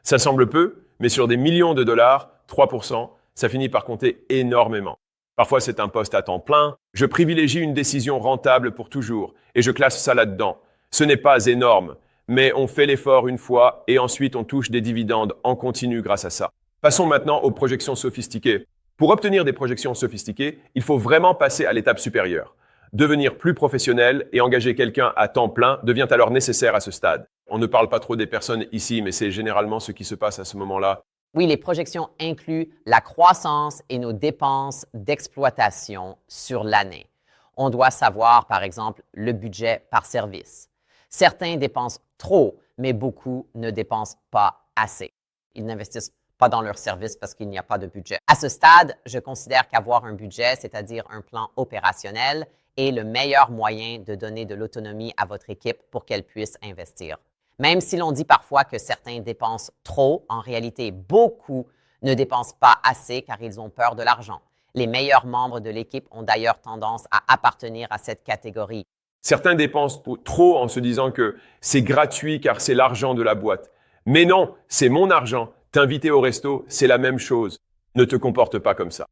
Ça semble peu, mais sur des millions de dollars, 3%, ça finit par compter énormément. Parfois, c'est un poste à temps plein. Je privilégie une décision rentable pour toujours et je classe ça là-dedans. Ce n'est pas énorme, mais on fait l'effort une fois et ensuite on touche des dividendes en continu grâce à ça. Passons maintenant aux projections sophistiquées. Pour obtenir des projections sophistiquées, il faut vraiment passer à l'étape supérieure. Devenir plus professionnel et engager quelqu'un à temps plein devient alors nécessaire à ce stade. On ne parle pas trop des personnes ici, mais c'est généralement ce qui se passe à ce moment-là. Oui, les projections incluent la croissance et nos dépenses d'exploitation sur l'année. On doit savoir, par exemple, le budget par service. Certains dépensent trop, mais beaucoup ne dépensent pas assez. Ils n'investissent pas dans leur service parce qu'il n'y a pas de budget. À ce stade, je considère qu'avoir un budget, c'est-à-dire un plan opérationnel, est le meilleur moyen de donner de l'autonomie à votre équipe pour qu'elle puisse investir. Même si l'on dit parfois que certains dépensent trop, en réalité, beaucoup ne dépensent pas assez car ils ont peur de l'argent. Les meilleurs membres de l'équipe ont d'ailleurs tendance à appartenir à cette catégorie. Certains dépensent trop en se disant que c'est gratuit car c'est l'argent de la boîte. Mais non, c'est mon argent. T'inviter au resto, c'est la même chose. Ne te comporte pas comme ça.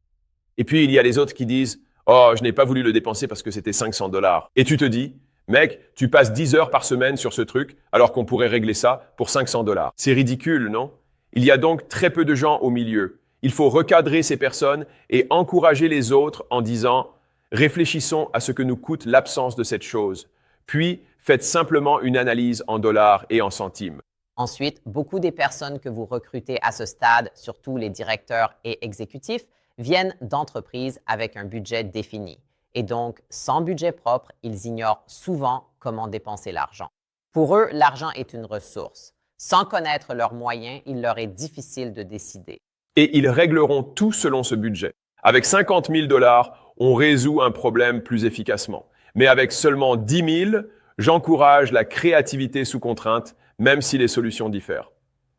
Et puis, il y a les autres qui disent « Oh, je n'ai pas voulu le dépenser parce que c'était 500 $. Et tu te dis « Mec, tu passes 10 heures par semaine sur ce truc alors qu'on pourrait régler ça pour 500 $. C'est ridicule, non? Il y a donc très peu de gens au milieu. Il faut recadrer ces personnes et encourager les autres en disant « Réfléchissons à ce que nous coûte l'absence de cette chose. Puis, faites simplement une analyse en dollars et en centimes. » Ensuite, beaucoup des personnes que vous recrutez à ce stade, surtout les directeurs et exécutifs, viennent d'entreprises avec un budget défini. Et donc, sans budget propre, ils ignorent souvent comment dépenser l'argent. Pour eux, l'argent est une ressource. Sans connaître leurs moyens, il leur est difficile de décider. Et ils régleront tout selon ce budget. Avec 50 000 $, on résout un problème plus efficacement. Mais avec seulement 10 000, j'encourage la créativité sous contrainte, même si les solutions diffèrent.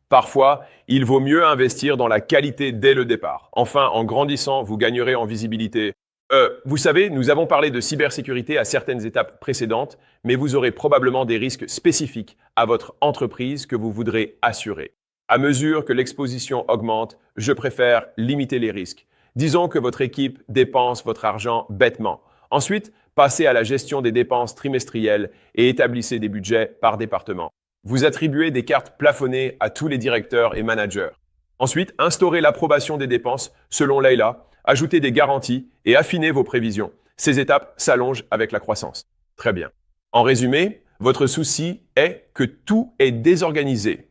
Parfois, il vaut mieux investir dans la qualité dès le départ. Enfin, en grandissant, vous gagnerez en visibilité. Vous savez, nous avons parlé de cybersécurité à certaines étapes précédentes, mais vous aurez probablement des risques spécifiques à votre entreprise que vous voudrez assurer. À mesure que l'exposition augmente, je préfère limiter les risques. Disons que votre équipe dépense votre argent bêtement. Ensuite, passez à la gestion des dépenses trimestrielles et établissez des budgets par département. Vous attribuez des cartes plafonnées à tous les directeurs et managers. Ensuite, instaurez l'approbation des dépenses selon Leila, ajoutez des garanties et affinez vos prévisions. Ces étapes s'allongent avec la croissance. Très bien. En résumé, votre souci est que tout est désorganisé.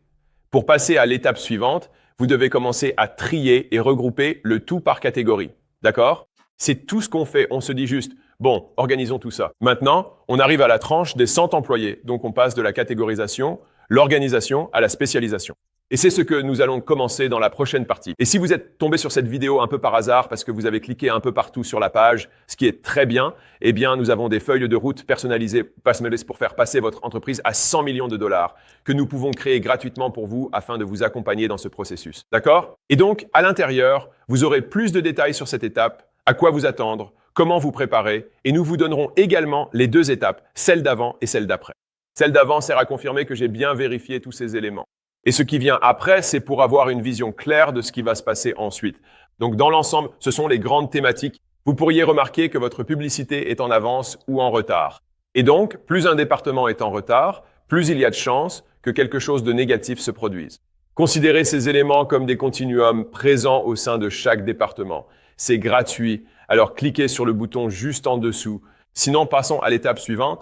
Pour passer à l'étape suivante, vous devez commencer à trier et regrouper le tout par catégorie. D'accord? C'est tout ce qu'on fait. On se dit juste, bon, organisons tout ça. Maintenant, on arrive à la tranche des 100 employés. Donc, on passe de la catégorisation, l'organisation à la spécialisation. Et c'est ce que nous allons commencer dans la prochaine partie. Et si vous êtes tombé sur cette vidéo un peu par hasard parce que vous avez cliqué un peu partout sur la page, ce qui est très bien, eh bien, nous avons des feuilles de route personnalisées pour faire passer votre entreprise à 100 millions de dollars que nous pouvons créer gratuitement pour vous afin de vous accompagner dans ce processus. D'accord? Et donc, à l'intérieur, vous aurez plus de détails sur cette étape, à quoi vous attendre, comment vous préparer, et nous vous donnerons également les deux étapes, celle d'avant et celle d'après. Celle d'avant sert à confirmer que j'ai bien vérifié tous ces éléments. Et ce qui vient après, c'est pour avoir une vision claire de ce qui va se passer ensuite. Donc, dans l'ensemble, ce sont les grandes thématiques. Vous pourriez remarquer que votre publicité est en avance ou en retard. Et donc, plus un département est en retard, plus il y a de chances que quelque chose de négatif se produise. Considérez ces éléments comme des continuums présents au sein de chaque département. C'est gratuit, alors cliquez sur le bouton juste en dessous. Sinon, passons à l'étape suivante.